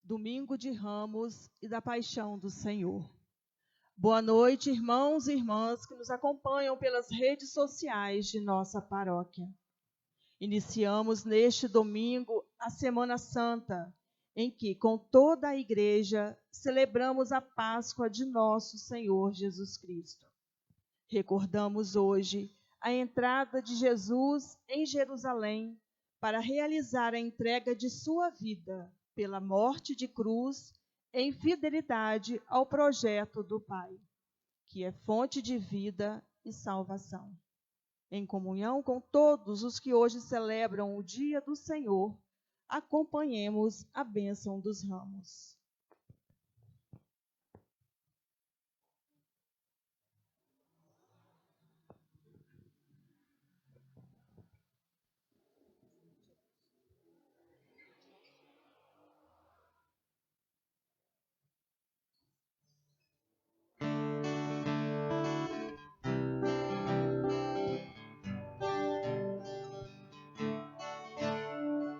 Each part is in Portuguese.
Domingo de Ramos e da Paixão do Senhor. Boa noite, irmãos e irmãs que nos acompanham pelas redes sociais de nossa paróquia. Iniciamos neste domingo a Semana Santa, em que, com toda a Igreja, celebramos a Páscoa de nosso Senhor Jesus Cristo. Recordamos hoje a entrada de Jesus em Jerusalém para realizar a entrega de sua vida pela morte de cruz, em fidelidade ao projeto do Pai, que é fonte de vida e salvação. Em comunhão com todos os que hoje celebram o Dia do Senhor, acompanhemos a bênção dos ramos.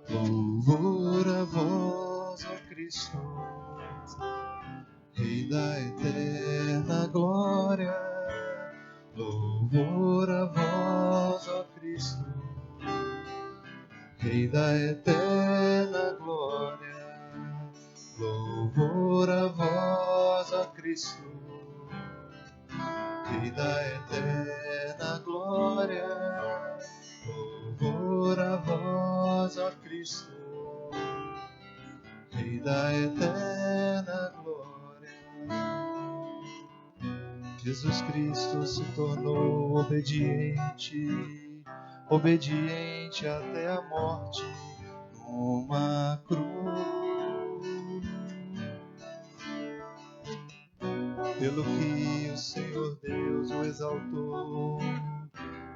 Louvor a vós, ó Cristo, Rei da eterna glória. Louvor a vós, ó Cristo, Rei da eterna glória. Louvor a vós, ó Cristo, Rei da eterna glória. Louvor a vós, ó Cristo, Rei da eterna glória. Jesus Cristo se tornou obediente, obediente até a morte numa cruz. Pelo que o Senhor Deus o exaltou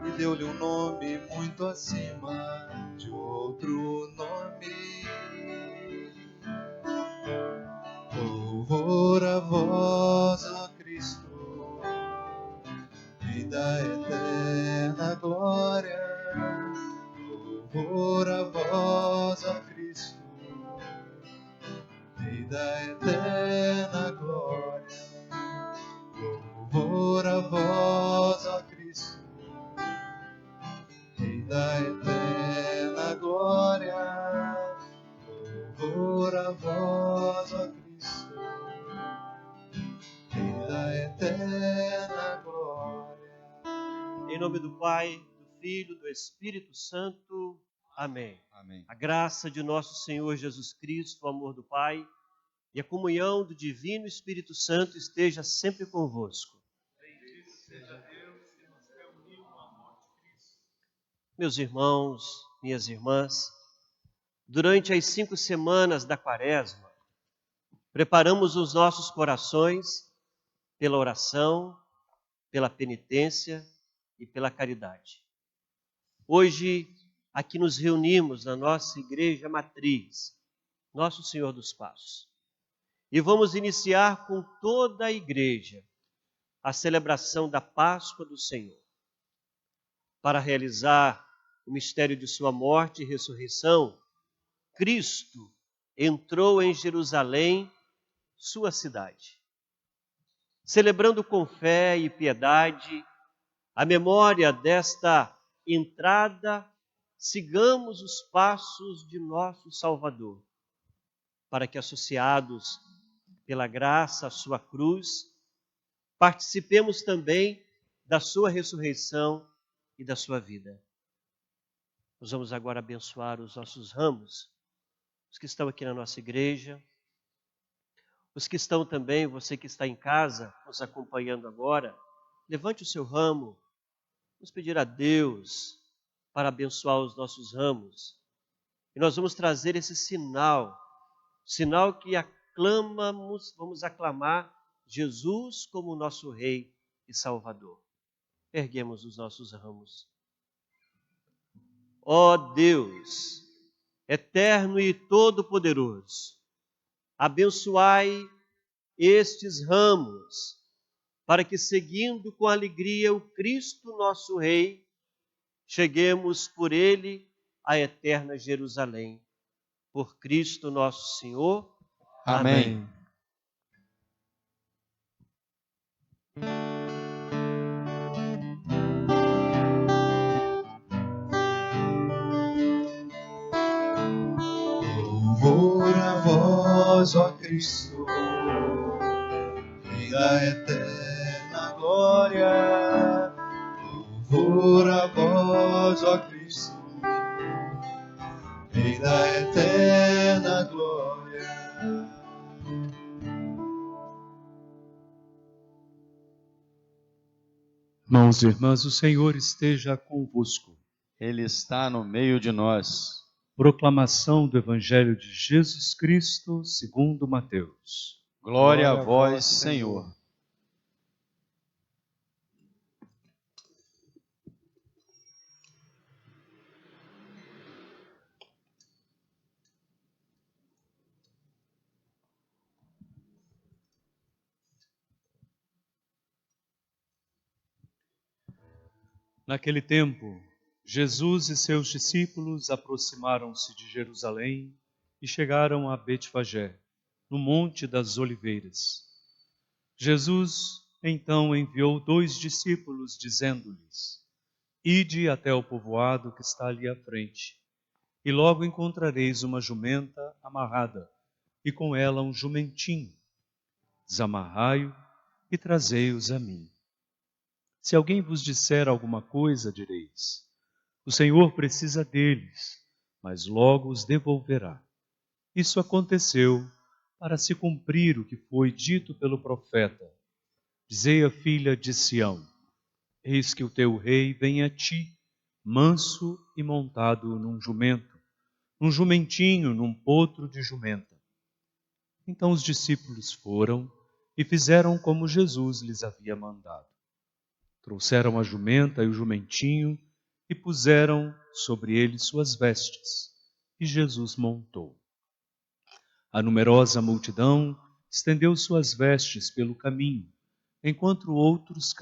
e deu-lhe um nome muito acima de outro nome. Louvor a vós, ó Cristo, Rei da eterna glória. Louvor a vós, ó Cristo, Rei da eterna glória. Louvor a vós, ó Cristo, Rei da eterna glória. Louvor a vós, ó Cristo, Rei da eterna glória. Em nome do Pai, do Filho, do Espírito Santo. Amém. Amém. A graça de nosso Senhor Jesus Cristo, o amor do Pai e a comunhão do Divino Espírito Santo esteja sempre convosco. Bendito seja Deus que nos reuniu à morte de Cristo. Meus irmãos, minhas irmãs, durante as 5 semanas da Quaresma, preparamos os nossos corações pela oração, pela penitência e pela caridade. Hoje, aqui nos reunimos na nossa igreja matriz, Nosso Senhor dos Passos, e vamos iniciar com toda a igreja a celebração da Páscoa do Senhor. Para realizar o mistério de sua morte e ressurreição, Cristo entrou em Jerusalém, sua cidade. Celebrando com fé e piedade a memória desta entrada, sigamos os passos de nosso Salvador, para que, associados pela graça à sua cruz, participemos também da sua ressurreição e da sua vida. Nós vamos agora abençoar os nossos ramos, os que estão aqui na nossa igreja, os que estão também, você que está em casa, nos acompanhando agora, levante o seu ramo, vamos pedir a Deus para abençoar os nossos ramos. E nós vamos trazer esse sinal que aclamamos, vamos aclamar Jesus como nosso Rei e Salvador. Erguemos os nossos ramos. Ó Deus, eterno e todo-poderoso, abençoai estes ramos, para que, seguindo com alegria o Cristo nosso Rei, cheguemos por ele à eterna Jerusalém. Por Cristo nosso Senhor. Amém. Louvor a vós, ó Cristo, Rei da eterna glória. Louvor a vós, ó Cristo, Rei da eterna glória. Irmãos e irmãs, o Senhor esteja convosco. Ele está no meio de nós. Proclamação do Evangelho de Jesus Cristo segundo Mateus. Glória a vós, Senhor. Naquele tempo, Jesus e seus discípulos aproximaram-se de Jerusalém e chegaram a Betfagé, no Monte das Oliveiras. Jesus então enviou 2 discípulos, dizendo-lhes: Ide até o povoado que está ali à frente, e logo encontrareis uma jumenta amarrada, e com ela um jumentinho. Desamarrai-o e trazei-os a mim. Se alguém vos disser alguma coisa, direis: o Senhor precisa deles, mas logo os devolverá. Isso aconteceu para se cumprir o que foi dito pelo profeta. Dizei à filha de Sião: eis que o teu rei vem a ti, manso e montado num jumento, num jumentinho, num potro de jumenta. Então os discípulos foram e fizeram como Jesus lhes havia mandado. Trouxeram a jumenta e o jumentinho e puseram sobre eles suas vestes, e Jesus montou. A numerosa multidão estendeu suas vestes pelo caminho, enquanto outros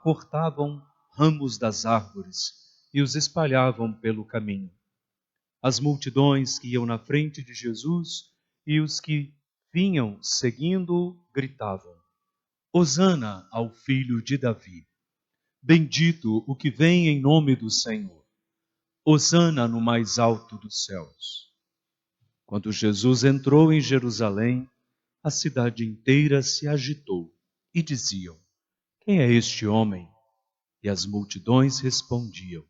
cortavam ramos das árvores e os espalhavam pelo caminho. As multidões que iam na frente de Jesus e os que vinham seguindo gritavam: Hosana ao filho de Davi! Bendito o que vem em nome do Senhor! Hosana no mais alto dos céus! Quando Jesus entrou em Jerusalém, a cidade inteira se agitou e diziam: quem é este homem? E as multidões respondiam: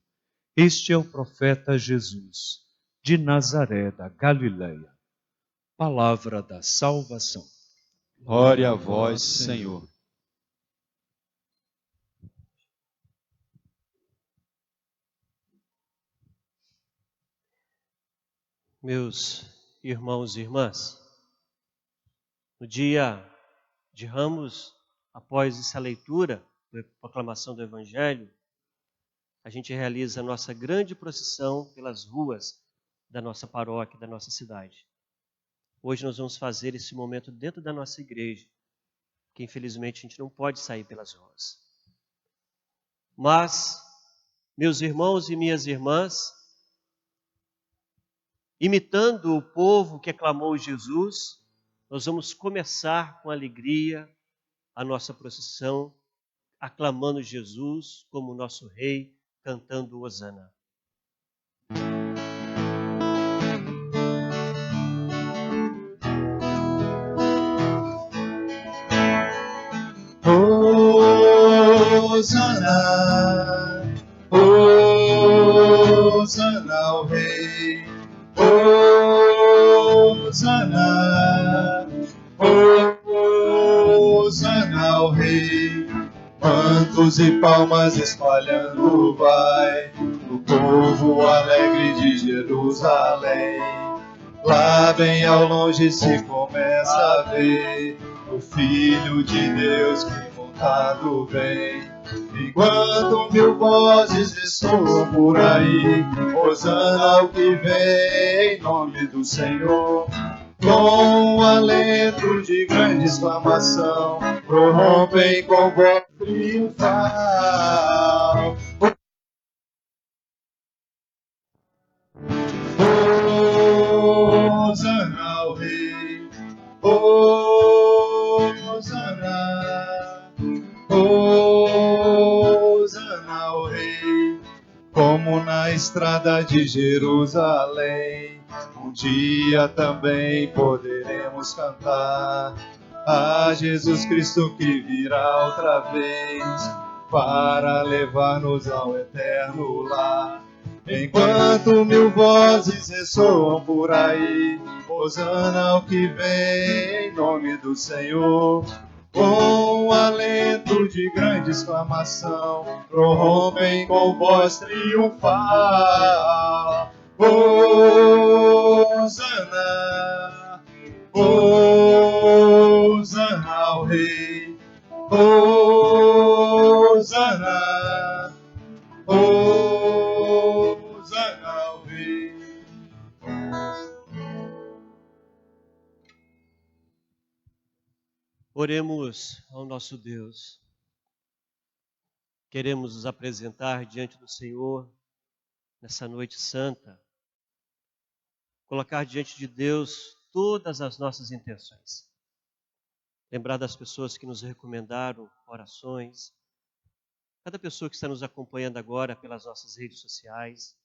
este é o profeta Jesus, de Nazaré da Galileia. Palavra da salvação. Glória a vós, Senhor. Meus irmãos e irmãs, no dia de Ramos, após essa leitura, da proclamação do Evangelho, a gente realiza a nossa grande procissão pelas ruas da nossa paróquia, da nossa cidade. Hoje nós vamos fazer esse momento dentro da nossa igreja, que infelizmente a gente não pode sair pelas ruas. Mas, meus irmãos e minhas irmãs, imitando o povo que aclamou Jesus, nós vamos começar com alegria a nossa procissão, aclamando Jesus como nosso Rei, cantando Hosana. Hosana, Hosana ao Rei. Hosana, Hosana ao Rei. Mantos e palmas espalhando vai o povo alegre de Jerusalém. Lá bem ao longe se começa a ver o Filho de Deus que montado vem. Enquanto mil vozes ressoam por aí, hosana ao que vem em nome do Senhor. Com alento de grande exclamação, prorrompem com voz triunfal. Hosana ao Rei, Hosana, Hosana ao Rei, como na estrada de Jerusalém. Um dia também poderemos cantar a Jesus Cristo que virá outra vez para levar-nos ao eterno lar. Enquanto mil vozes ressoam por aí, hosana ao que vem em nome do Senhor. Com alento de grande exclamação, prorrompem com voz triunfal. Hosana, Hosana ao Rei, Hosana, Hosana ao Rei. Oremos ao nosso Deus. Queremos nos apresentar diante do Senhor nessa noite santa, colocar diante de Deus todas as nossas intenções. Lembrar das pessoas que nos recomendaram orações, cada pessoa que está nos acompanhando agora pelas nossas redes sociais,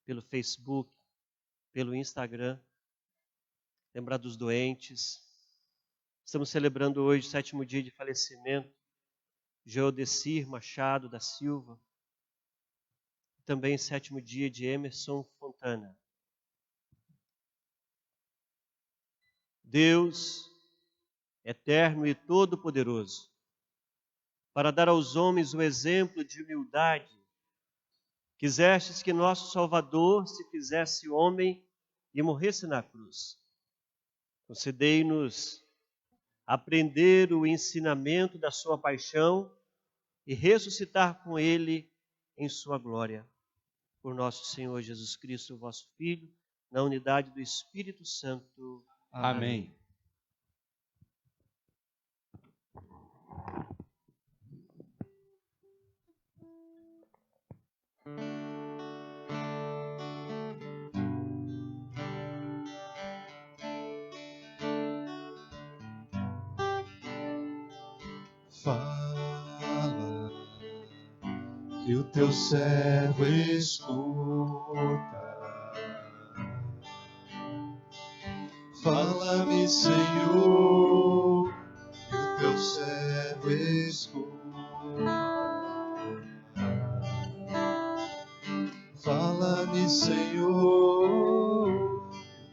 pelo Facebook, pelo Instagram, lembrar dos doentes. Estamos celebrando hoje o 7º dia de falecimento de Geodecir Machado da Silva, também 7º dia de Emerson Fontana. Deus, eterno e todo-poderoso, para dar aos homens o exemplo de humildade, quisestes que nosso Salvador se fizesse homem e morresse na cruz. Concedei-nos aprender o ensinamento da sua paixão e ressuscitar com ele em sua glória. Por nosso Senhor Jesus Cristo, vosso Filho, na unidade do Espírito Santo. Amém. Fala, que o teu servo escuta. Fala-me, Senhor, que o teu servo escuta. Fala-me, Senhor,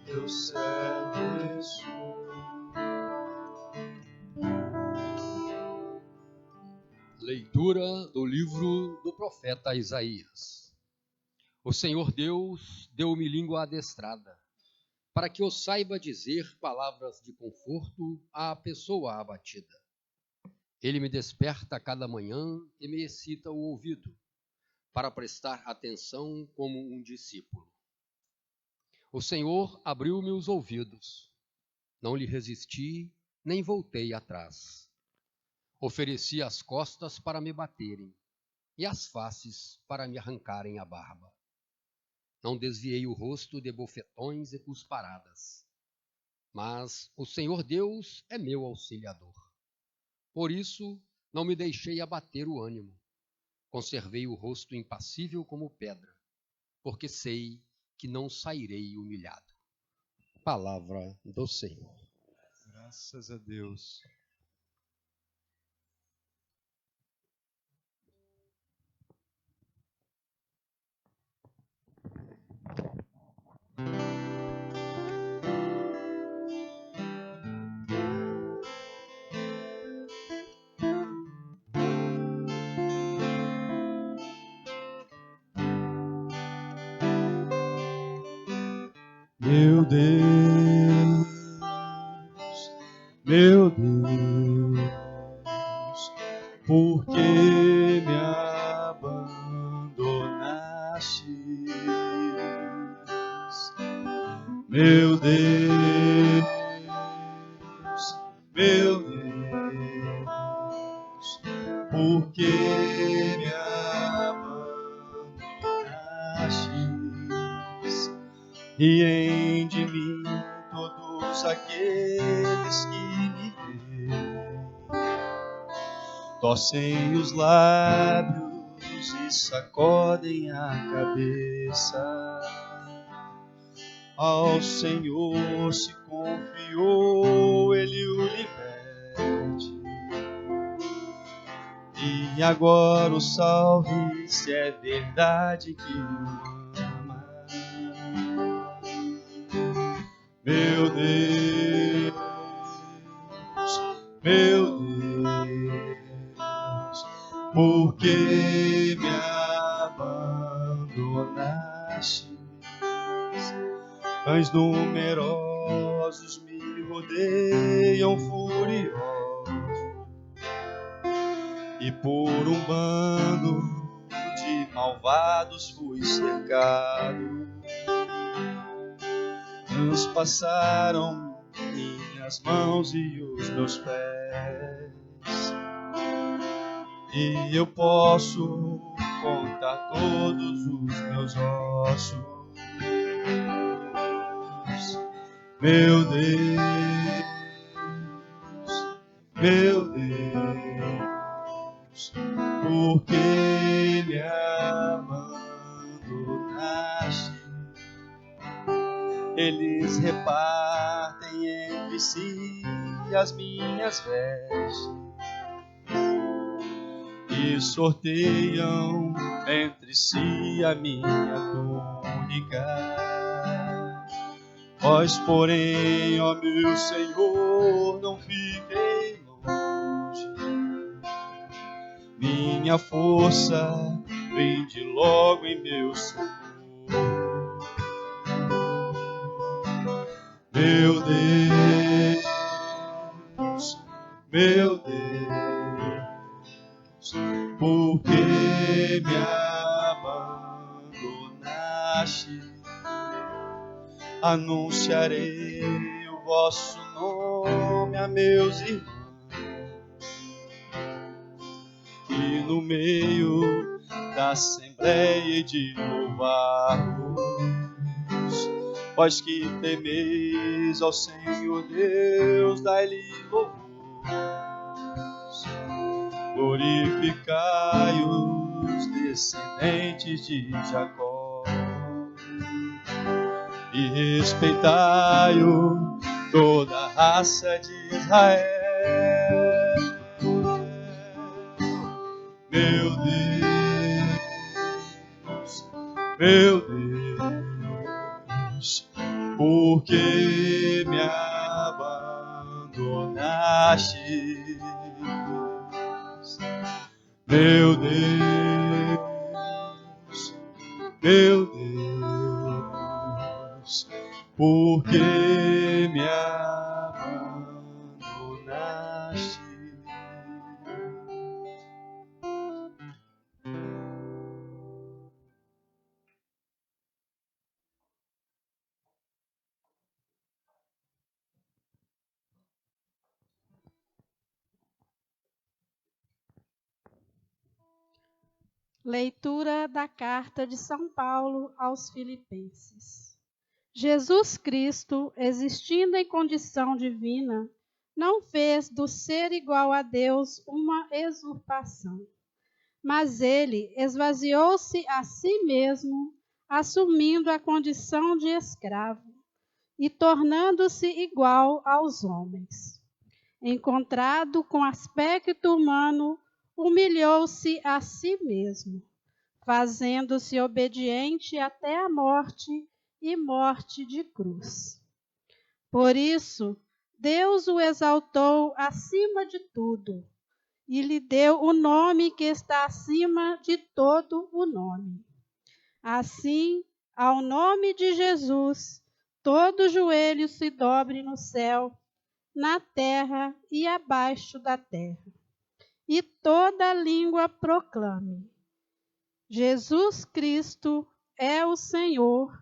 que o teu servo escuta. Leitura do livro do profeta Isaías. O Senhor Deus deu-me língua adestrada, para que eu saiba dizer palavras de conforto à pessoa abatida. Ele me desperta a cada manhã e me excita o ouvido, para prestar atenção como um discípulo. O Senhor abriu-me os ouvidos, não lhe resisti, nem voltei atrás. Ofereci as costas para me baterem, e as faces para me arrancarem a barba. Não desviei o rosto de bofetões e cusparadas. Mas o Senhor Deus é meu auxiliador. Por isso, não me deixei abater o ânimo. Conservei o rosto impassível como pedra, porque sei que não sairei humilhado. Palavra do Senhor. Graças a Deus. Meu Deus, meu Deus, por que me Meu Deus, meu Deus, por que me abandonastes? Riem de mim todos aqueles que me veem, torcem os lábios e sacodem a cabeça. Ao Senhor se confiou, Ele o liberte. E agora o salve, se é verdade que o ama. Meu Deus, meu Deus, por que me abandonaste? Cães numerosos me rodeiam furiosos, e por um bando de malvados fui cercado. Transpassaram minhas mãos e os meus pés, e eu posso contar todos os meus ossos. Meu Deus, meu Deus, por que me abandonaste? Eles repartem entre si as minhas vestes e sorteiam entre si a minha túnica. Vós, porém, ó meu Senhor, não fiquei longe. Minha força vinde logo em meu socorro. Meu Deus, meu Deus, por que me abandonaste? Anunciarei o vosso nome a meus irmãos, e no meio da assembleia de louvar-vos. Vós que temeis ao Senhor Deus, dai-lhe louvor. Glorificai os descendentes de Jacó, e respeitai-o toda a raça de Israel. Meu Deus, meu Deus, por que me abandonaste? Meu Deus, meu Deus, por que me abandonaste? Leitura da carta de São Paulo aos Filipenses. Jesus Cristo, existindo em condição divina, não fez do ser igual a Deus uma usurpação, mas ele esvaziou-se a si mesmo, assumindo a condição de escravo e tornando-se igual aos homens. Encontrado com aspecto humano, humilhou-se a si mesmo, fazendo-se obediente até a morte e morte de cruz. Por isso, Deus o exaltou acima de tudo e lhe deu o nome que está acima de todo o nome. Assim, ao nome de Jesus, todo joelho se dobre no céu, na terra e abaixo da terra, e toda língua proclame: Jesus Cristo é o Senhor,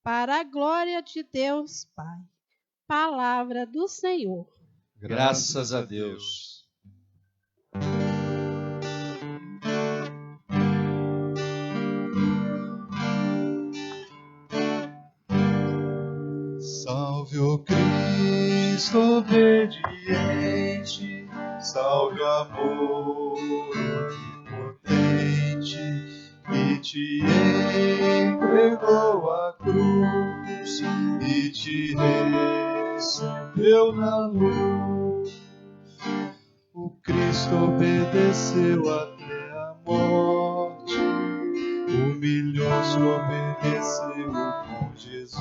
para a glória de Deus Pai. Palavra do Senhor. Graças a Deus. Salve o Cristo obediente, salve o amor onipotente, que te entregou a cruz e te recebeu na luz. O Cristo obedeceu até a morte, humilhou-se, obedeceu com Jesus.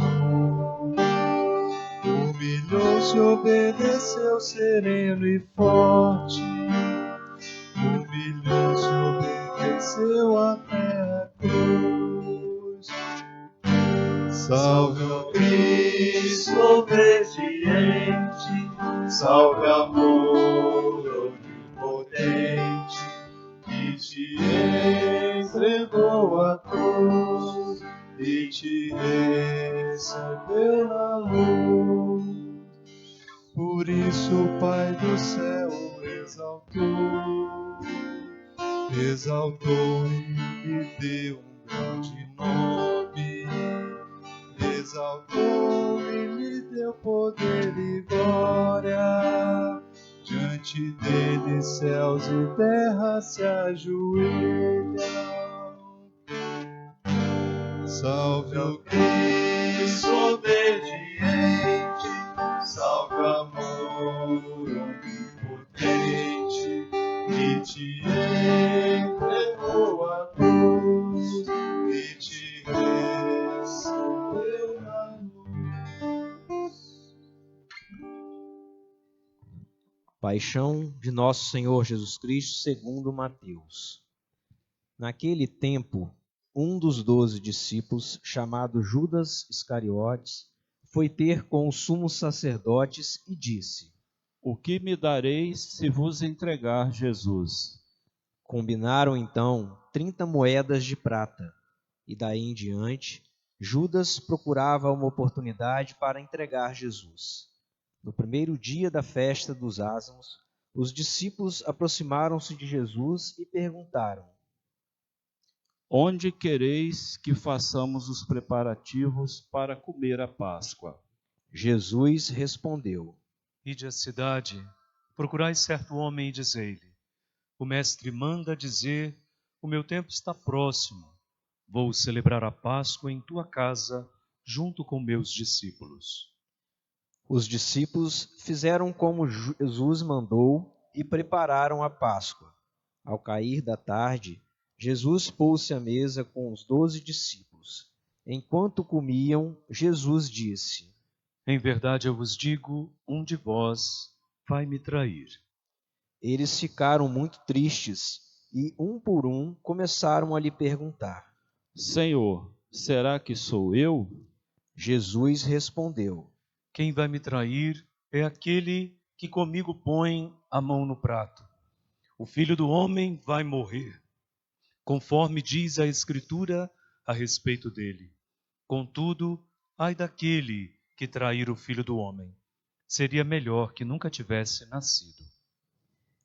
Humilhou-se, obedeceu sereno e forte. Humilhou-se, obedeceu até a cruz. Salve o Cristo obediente, salve amor onipotente, que te entregou a cruz e te recebeu na luz. Por isso o Pai do céu exaltou e lhe deu um grande nome. Exaltou e lhe deu poder e glória. Diante dele céus e terra se ajoelham. Salve o Cristo obediente, salve o amor onipotente, que te entregou a cruz e te recebeu na luz. Paixão de Nosso Senhor Jesus Cristo segundo Mateus. Naquele tempo, um dos 12 discípulos, chamado Judas Iscariotes, foi ter com os sumos sacerdotes e disse: O que me dareis se vos entregar Jesus? Combinaram então 30 moedas de prata, e daí em diante, Judas procurava uma oportunidade para entregar Jesus. No primeiro dia da festa dos ázimos, os discípulos aproximaram-se de Jesus e perguntaram: Onde quereis que façamos os preparativos para comer a Páscoa? Jesus respondeu: Ide à cidade, procurai certo homem e dizei-lhe: O mestre manda dizer, o meu tempo está próximo. Vou celebrar a Páscoa em tua casa, junto com meus discípulos. Os discípulos fizeram como Jesus mandou e prepararam a Páscoa. Ao cair da tarde, Jesus pôs-se à mesa com os 12 discípulos. Enquanto comiam, Jesus disse: Em verdade eu vos digo, um de vós vai me trair. Eles ficaram muito tristes e, um por um, começaram a lhe perguntar: Senhor, será que sou eu? Jesus respondeu: Quem vai me trair é aquele que comigo põe a mão no prato. O Filho do Homem vai morrer, conforme diz a Escritura a respeito dele. Contudo, ai daquele que trair o Filho do Homem. Seria melhor que nunca tivesse nascido.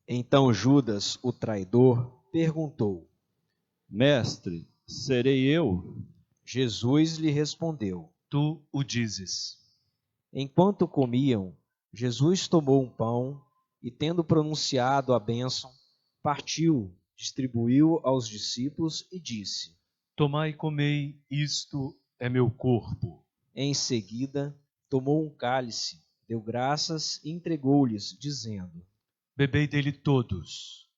Então Judas, o traidor, perguntou: Mestre, serei eu? Jesus lhe respondeu: Tu o dizes. Enquanto comiam, Jesus tomou um pão e, tendo pronunciado a bênção, partiu, distribuiu aos discípulos e disse: Tomai e comei, isto é meu corpo. Em seguida, tomou um cálice, deu graças e entregou-lhes, dizendo: Bebei dele todos,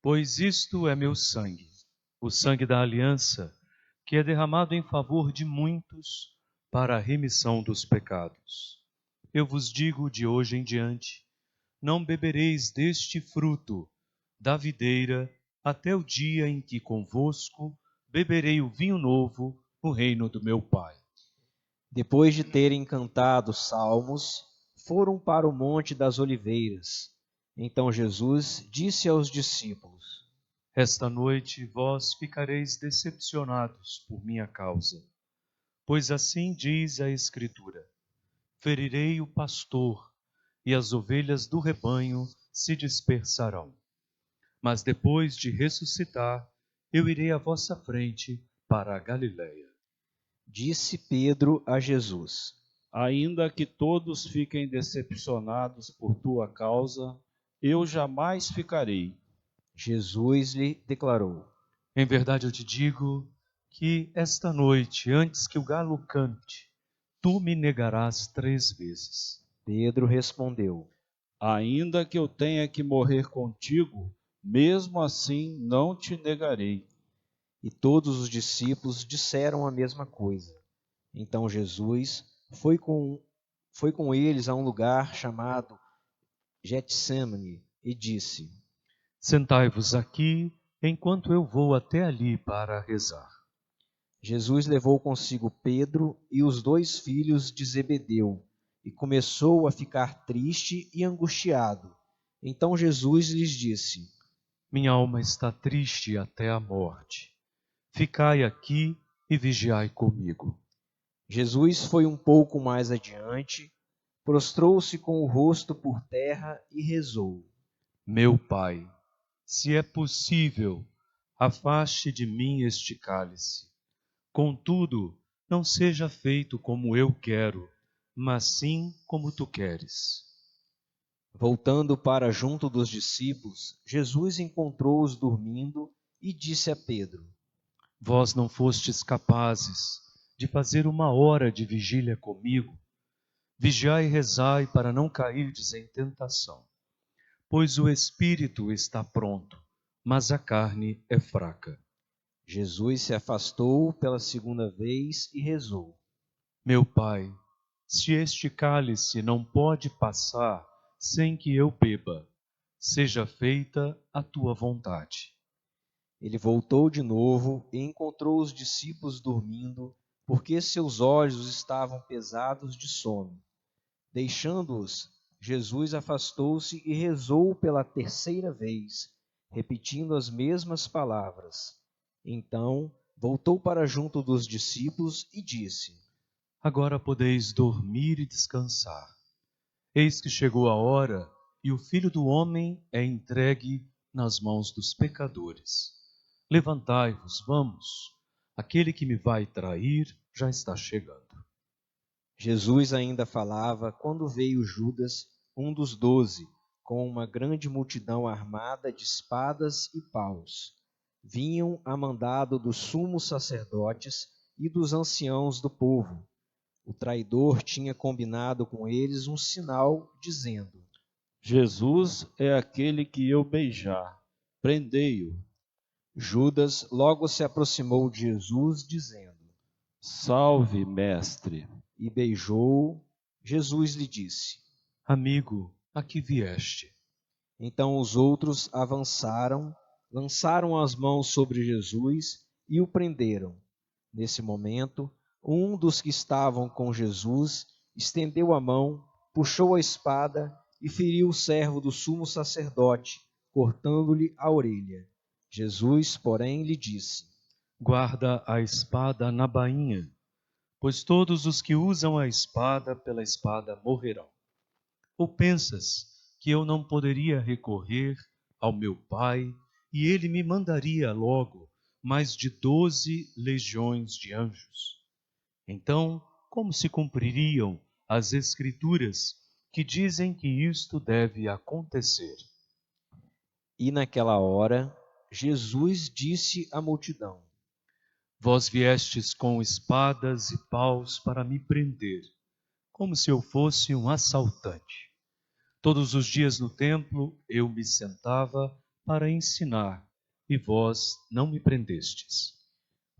pois isto é meu sangue, o sangue da aliança, que é derramado em favor de muitos para a remissão dos pecados. Eu vos digo de hoje em diante, não bebereis deste fruto da videira até o dia em que convosco beberei o vinho novo no reino do meu Pai. Depois de terem cantado salmos, foram para o Monte das Oliveiras. Então Jesus disse aos discípulos: Esta noite vós ficareis decepcionados por minha causa, Pois assim diz a Escritura: ferirei o pastor, e as ovelhas do rebanho se dispersarão. Mas depois de ressuscitar, eu irei à vossa frente para a Galiléia. Disse Pedro a Jesus: Ainda que todos fiquem decepcionados por tua causa, eu jamais ficarei. Jesus lhe declarou: Em verdade eu te digo que esta noite, antes que o galo cante, tu me negarás 3 vezes. Pedro respondeu: Ainda que eu tenha que morrer contigo, mesmo assim não te negarei. E todos os discípulos disseram a mesma coisa. Então Jesus foi com eles a um lugar chamado Getsêmani e disse: Sentai-vos aqui, enquanto eu vou até ali para rezar. Jesus levou consigo Pedro e os 2 filhos de Zebedeu e começou a ficar triste e angustiado. Então Jesus lhes disse: Minha alma está triste até a morte. Ficai aqui e vigiai comigo. Jesus foi um pouco mais adiante, prostrou-se com o rosto por terra e rezou: Meu Pai, se é possível, afaste de mim este cálice. Contudo, não seja feito como eu quero, mas sim como tu queres. Voltando para junto dos discípulos, Jesus encontrou-os dormindo e disse a Pedro: Vós não fostes capazes de fazer 1 hora de vigília comigo? Vigiai e rezai para não cairdes em tentação. Pois o espírito está pronto, mas a carne é fraca. Jesus se afastou pela 2ª vez e rezou: Meu Pai, se este cálice não pode passar sem que eu beba, seja feita a tua vontade. Ele voltou de novo e encontrou os discípulos dormindo, porque seus olhos estavam pesados de sono. Deixando-os, Jesus afastou-se e rezou pela 3ª vez, repetindo as mesmas palavras. Então, voltou para junto dos discípulos e disse: Agora podeis dormir e descansar. Eis que chegou a hora e o Filho do Homem é entregue nas mãos dos pecadores. Levantai-vos, vamos. Aquele que me vai trair já está chegando. Jesus ainda falava quando veio Judas, um dos 12, com uma grande multidão armada de espadas e paus. Vinham a mandado dos sumos sacerdotes e dos anciãos do povo. O traidor tinha combinado com eles um sinal, dizendo: Jesus é aquele que eu beijar. Prendei-o. Judas logo se aproximou de Jesus, dizendo: Salve, mestre. E beijou-o. Jesus lhe disse: Amigo, a que vieste? Então os outros avançaram, lançaram as mãos sobre Jesus e o prenderam. Nesse momento, um dos que estavam com Jesus estendeu a mão, puxou a espada e feriu o servo do sumo sacerdote, cortando-lhe a orelha. Jesus, porém, lhe disse: Guarda a espada na bainha, pois todos os que usam a espada pela espada morrerão. Ou pensas que eu não poderia recorrer ao meu Pai e ele me mandaria logo mais de 12 legiões de anjos? Então, como se cumpririam as Escrituras que dizem que isto deve acontecer? E naquela hora, Jesus disse à multidão: Vós viestes com espadas e paus para me prender, como se eu fosse um assaltante. Todos os dias no templo eu me sentava para ensinar, e vós não me prendestes.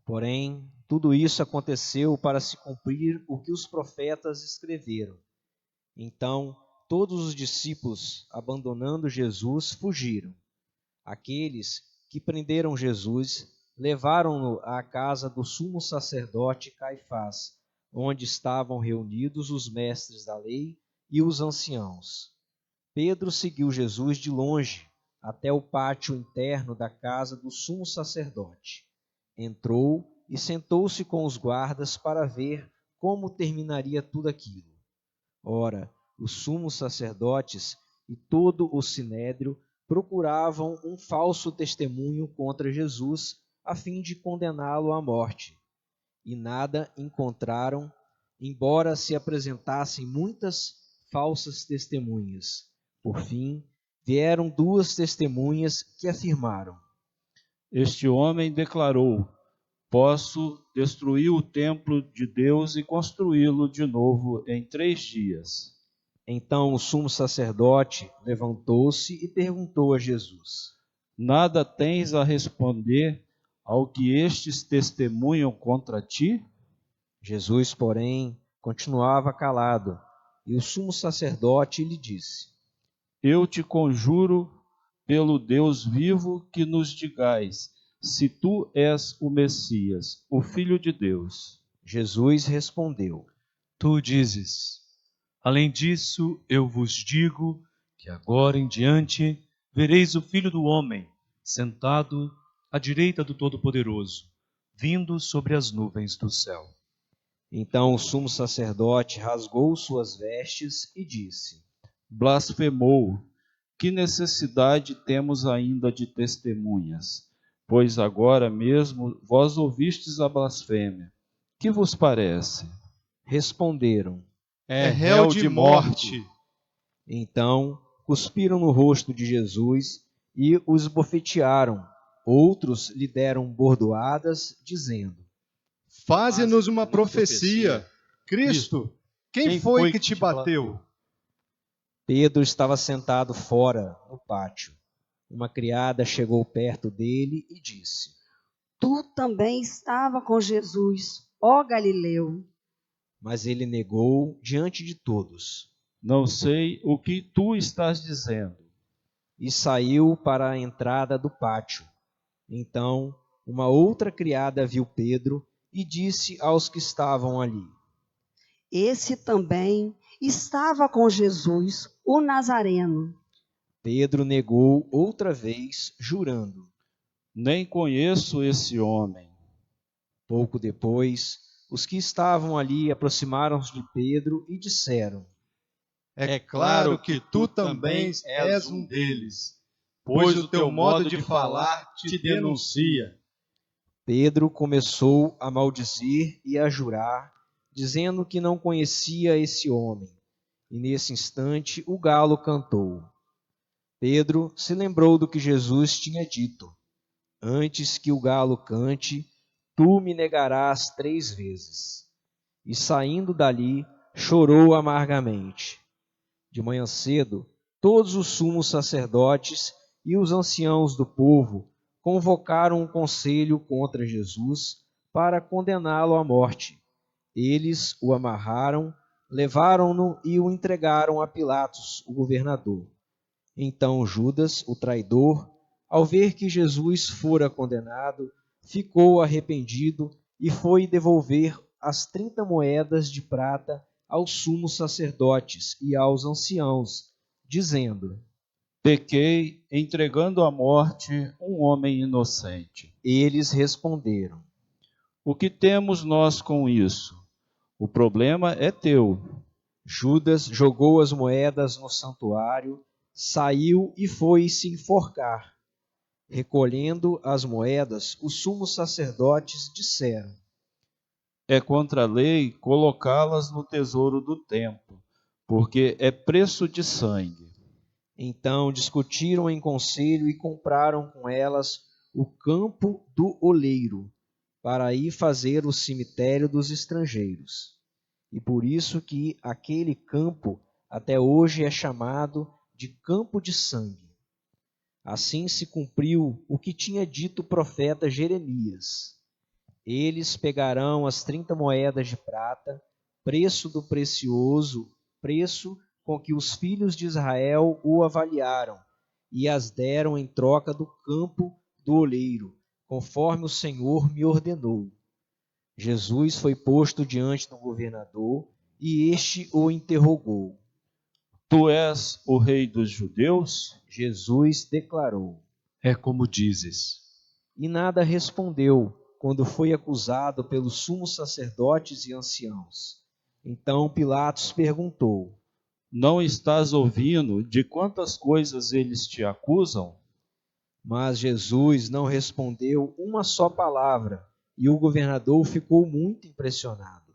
Porém, tudo isso aconteceu para se cumprir o que os profetas escreveram. Então, todos os discípulos, abandonando Jesus, fugiram. Aqueles que prenderam Jesus levaram-no à casa do sumo sacerdote Caifás, onde estavam reunidos os mestres da lei e os anciãos. Pedro seguiu Jesus de longe até o pátio interno da casa do sumo sacerdote. Entrou e sentou-se com os guardas para ver como terminaria tudo aquilo. Ora, os sumos sacerdotes e todo o sinédrio procuravam um falso testemunho contra Jesus, a fim de condená-lo à morte. E nada encontraram, embora se apresentassem muitas falsas testemunhas. Por fim, vieram 2 testemunhas que afirmaram: Este homem declarou: posso destruir o templo de Deus e construí-lo de novo em 3 dias. Então o sumo sacerdote levantou-se e perguntou a Jesus: Nada tens a responder ao que estes testemunham contra ti? Jesus, porém, continuava calado, e o sumo sacerdote lhe disse: Eu te conjuro pelo Deus vivo que nos digais se tu és o Messias, o Filho de Deus. Jesus respondeu: Tu dizes. Além disso, eu vos digo que agora em diante vereis o Filho do Homem sentado à direita do Todo-Poderoso, vindo sobre as nuvens do céu. Então o sumo sacerdote rasgou suas vestes e disse: Blasfemou. Que necessidade temos ainda de testemunhas? Pois agora mesmo vós ouvistes a blasfêmia. Que vos parece? Responderam: É réu de morte. Então cuspiram no rosto de Jesus e o esbofetearam. Outros lhe deram bordoadas, dizendo: Faze-nos uma profecia. Cristo, quem foi que te bateu? Pedro estava sentado fora, no pátio. Uma criada chegou perto dele e disse: Tu também estava com Jesus, ó Galileu. Mas ele negou diante de todos. Não sei o que tu estás dizendo. E saiu para a entrada do pátio. Então, uma outra criada viu Pedro e disse aos que estavam ali: Esse também estava com Jesus, o Nazareno. Pedro negou outra vez, jurando: Nem conheço esse homem. Pouco depois, os que estavam ali aproximaram-se de Pedro e disseram: É claro que tu também és um deles, pois o teu modo de falar te denuncia. Pedro começou a maldizer e a jurar, dizendo que não conhecia esse homem. E nesse instante o galo cantou. Pedro se lembrou do que Jesus tinha dito: Antes que o galo cante, tu me negarás 3 vezes. E saindo dali, chorou amargamente. De manhã cedo, todos os sumos sacerdotes e os anciãos do povo convocaram um conselho contra Jesus para condená-lo à morte. Eles o amarraram, levaram-no e o entregaram a Pilatos, o governador. Então Judas, o traidor, ao ver que Jesus fora condenado, ficou arrependido e foi devolver as 30 moedas de prata aos sumos sacerdotes e aos anciãos, dizendo: Pequei entregando à morte um homem inocente. Eles responderam: O que temos nós com isso? O problema é teu. Judas jogou as moedas no santuário, saiu e foi se enforcar. Recolhendo as moedas, os sumos sacerdotes disseram: É contra a lei colocá-las no tesouro do templo, porque é preço de sangue. Então discutiram em conselho e compraram com elas o campo do oleiro, para aí fazer o cemitério dos estrangeiros. E por isso que aquele campo até hoje é chamado de campo de sangue. Assim se cumpriu o que tinha dito o profeta Jeremias. Eles pegarão as 30 moedas de prata, preço do precioso, preço com que os filhos de Israel o avaliaram, e as deram em troca do campo do oleiro, conforme o Senhor me ordenou. Jesus foi posto diante do governador, e este o interrogou. Tu és o rei dos judeus? Jesus declarou: É como dizes. E nada respondeu, quando foi acusado pelos sumos sacerdotes e anciãos. Então Pilatos perguntou: Não estás ouvindo de quantas coisas eles te acusam? Mas Jesus não respondeu uma só palavra, e o governador ficou muito impressionado.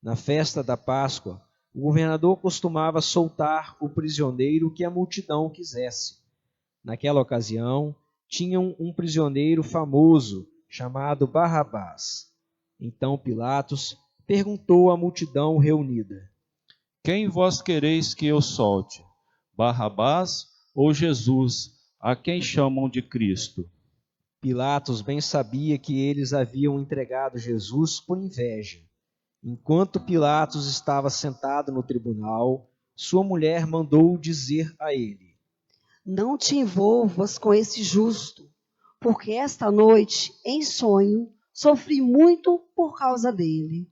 Na festa da Páscoa, o governador costumava soltar o prisioneiro que a multidão quisesse. Naquela ocasião, tinham um prisioneiro famoso chamado Barrabás. Então Pilatos perguntou à multidão reunida: Quem vós quereis que eu solte? Barrabás ou Jesus, a quem chamam de Cristo? Pilatos bem sabia que eles haviam entregado Jesus por inveja. Enquanto Pilatos estava sentado no tribunal, sua mulher mandou dizer a ele: Não te envolvas com esse justo, porque esta noite, em sonho, sofri muito por causa dele.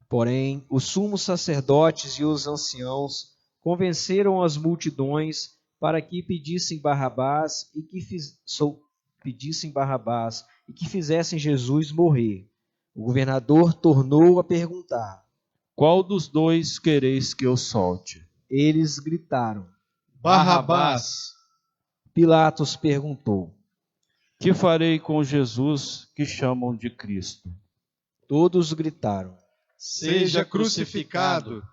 Porém, os sumos sacerdotes e os anciãos convenceram as multidões para que pedissem Barrabás e que fizessem Jesus morrer. O governador tornou a perguntar: Qual dos dois quereis que eu solte? Eles gritaram: Barrabás. Pilatos perguntou: Que farei com Jesus que chamam de Cristo? Todos gritaram: Seja crucificado.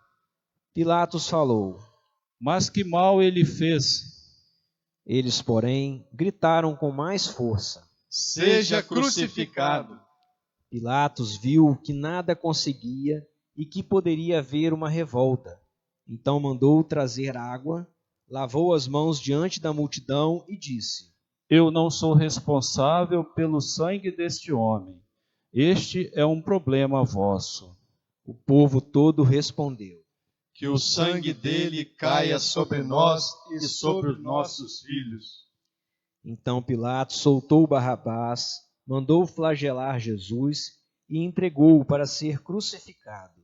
Pilatos falou: Mas que mal ele fez? Eles, porém, gritaram com mais força: Seja crucificado. Pilatos viu que nada conseguia e que poderia haver uma revolta. Então mandou trazer água, lavou as mãos diante da multidão e disse: Eu não sou responsável pelo sangue deste homem. Este é um problema vosso. O povo todo respondeu: Que o sangue dele caia sobre nós e sobre os nossos filhos. Então Pilatos soltou Barrabás, mandou flagelar Jesus e entregou-o para ser crucificado.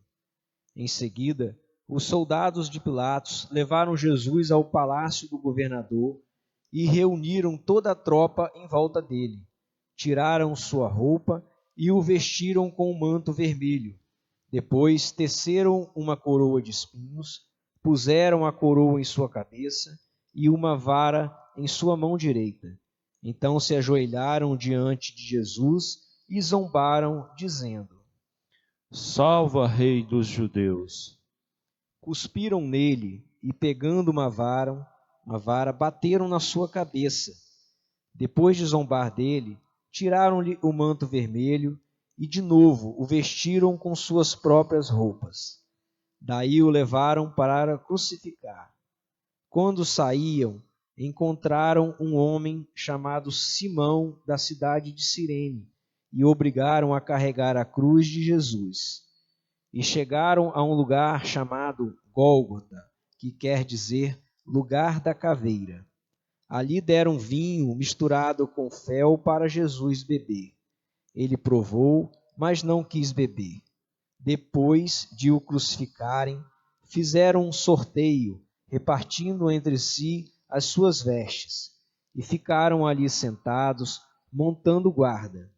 Em seguida, os soldados de Pilatos levaram Jesus ao palácio do governador e reuniram toda a tropa em volta dele. Tiraram sua roupa e o vestiram com um manto vermelho. Depois teceram uma coroa de espinhos, puseram a coroa em sua cabeça e uma vara em sua mão direita. Então se ajoelharam diante de Jesus e zombaram, dizendo: Salva, Rei dos Judeus. Cuspiram nele e, pegando uma vara, bateram na sua cabeça. Depois de zombar dele, tiraram-lhe o manto vermelho e de novo o vestiram com suas próprias roupas. Daí o levaram para crucificar. Quando saíam, encontraram um homem chamado Simão, da cidade de Cirene, e obrigaram a carregar a cruz de Jesus. E chegaram a um lugar chamado Gólgota, que quer dizer lugar da caveira. Ali deram vinho misturado com fel para Jesus beber. Ele provou, mas não quis beber. Depois de o crucificarem, fizeram um sorteio, repartindo entre si as suas vestes, e ficaram ali sentados, montando guarda.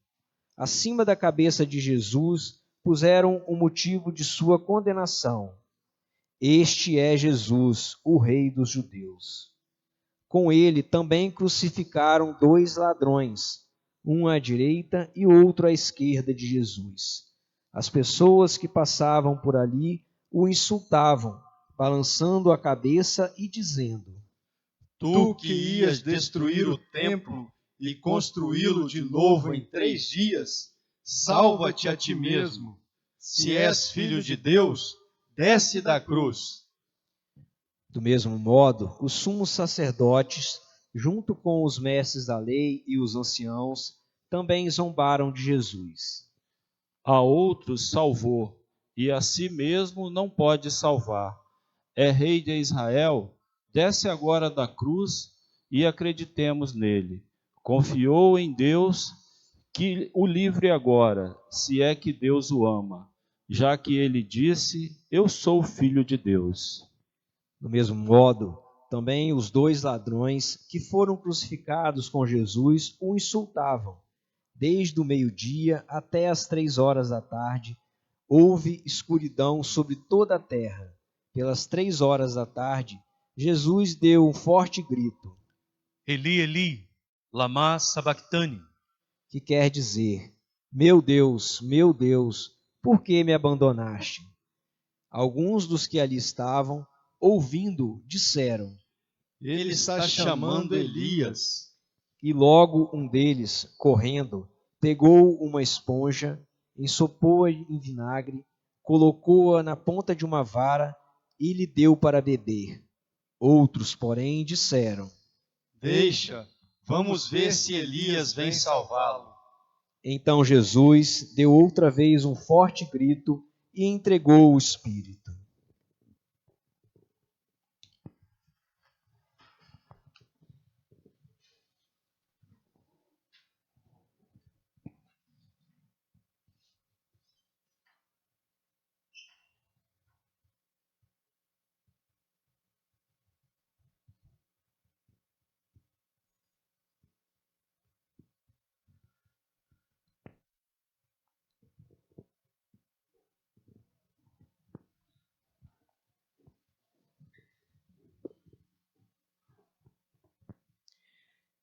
Acima da cabeça de Jesus puseram o motivo de sua condenação: Este é Jesus, o Rei dos Judeus. Com ele também crucificaram 2 ladrões, um à direita e outro à esquerda de Jesus. As pessoas que passavam por ali o insultavam, balançando a cabeça e dizendo: Tu que ias destruir o templo e construí-lo de novo em 3 dias, salva-te a ti mesmo. Se és filho de Deus, desce da cruz. Do mesmo modo, os sumos sacerdotes, junto com os mestres da lei e os anciãos, também zombaram de Jesus. A outros salvou, e a si mesmo não pode salvar. É Rei de Israel, desce agora da cruz e acreditemos nele. Confiou em Deus, que o livre agora, se é que Deus o ama, já que ele disse: Eu sou filho de Deus. Do mesmo modo, também os 2 ladrões que foram crucificados com Jesus o insultavam, desde o meio-dia até as 3 horas da tarde, houve escuridão sobre toda a terra. Pelas 3 horas da tarde, Jesus deu um forte grito, Eli, Eli, lama sabachthani, que quer dizer, meu Deus, por que me abandonaste? Alguns dos que ali estavam, ouvindo, disseram, Ele está chamando Elias. E logo um deles, correndo, pegou uma esponja, ensopou-a em vinagre, colocou-a na ponta de uma vara e lhe deu para beber. Outros, porém, disseram, Deixa, vamos ver se Elias vem salvá-lo. Então Jesus deu outra vez um forte grito e entregou o Espírito.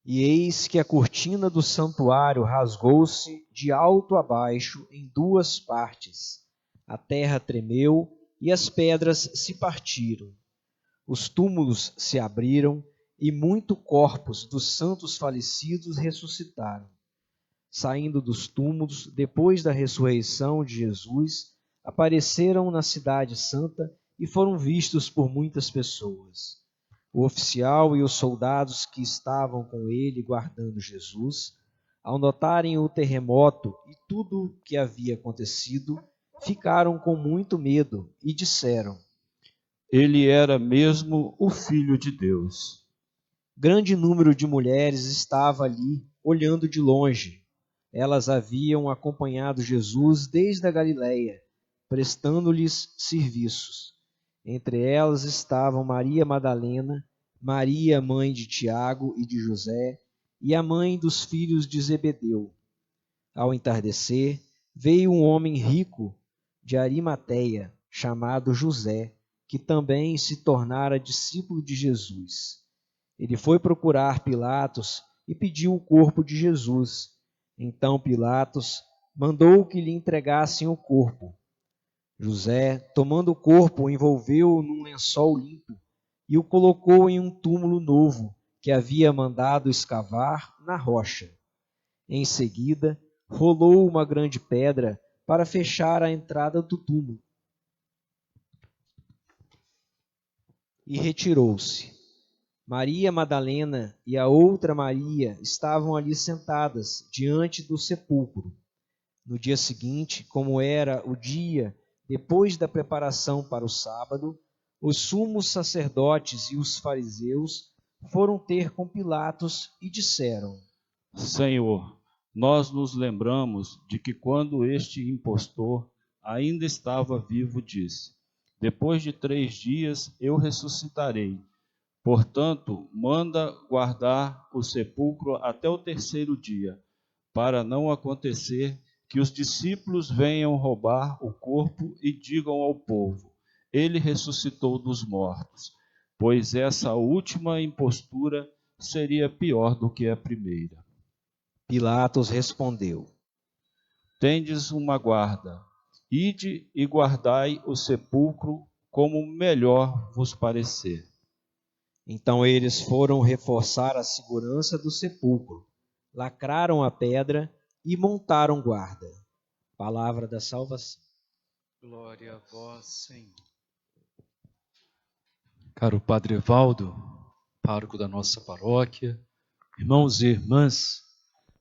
E eis que a cortina do santuário rasgou-se de alto a baixo em 2 partes. A terra tremeu e as pedras se partiram. Os túmulos se abriram e muitos corpos dos santos falecidos ressuscitaram. Saindo dos túmulos, depois da ressurreição de Jesus, apareceram na cidade santa e foram vistos por muitas pessoas. O oficial e os soldados que estavam com ele guardando Jesus, ao notarem o terremoto e tudo o que havia acontecido, ficaram com muito medo e disseram, Ele era mesmo o Filho de Deus. Grande número de mulheres estava ali, olhando de longe. Elas haviam acompanhado Jesus desde a Galiléia, prestando-lhes serviços. Entre elas estavam Maria Madalena, Maria, mãe de Tiago e de José, e a mãe dos filhos de Zebedeu. Ao entardecer, veio um homem rico de Arimateia, chamado José, que também se tornara discípulo de Jesus. Ele foi procurar Pilatos e pediu o corpo de Jesus. Então Pilatos mandou que lhe entregassem o corpo. José, tomando o corpo, o envolveu num lençol limpo e o colocou em um túmulo novo que havia mandado escavar na rocha. Em seguida, rolou uma grande pedra para fechar a entrada do túmulo e retirou-se. Maria Madalena e a outra Maria estavam ali sentadas diante do sepulcro. No dia seguinte, como era o dia depois da preparação para o sábado, os sumos sacerdotes e os fariseus foram ter com Pilatos e disseram, Senhor, nós nos lembramos de que quando este impostor ainda estava vivo, disse, depois de 3 dias eu ressuscitarei. Portanto, manda guardar o sepulcro até o 3º dia, para não acontecer que os discípulos venham roubar o corpo e digam ao povo, ele ressuscitou dos mortos, pois essa última impostura seria pior do que a primeira. Pilatos respondeu, Tendes uma guarda, ide e guardai o sepulcro como melhor vos parecer. Então eles foram reforçar a segurança do sepulcro, lacraram a pedra e montaram guarda. Palavra da salvação. Glória a vós, Senhor. Caro Padre Evaldo, pároco da nossa paróquia, irmãos e irmãs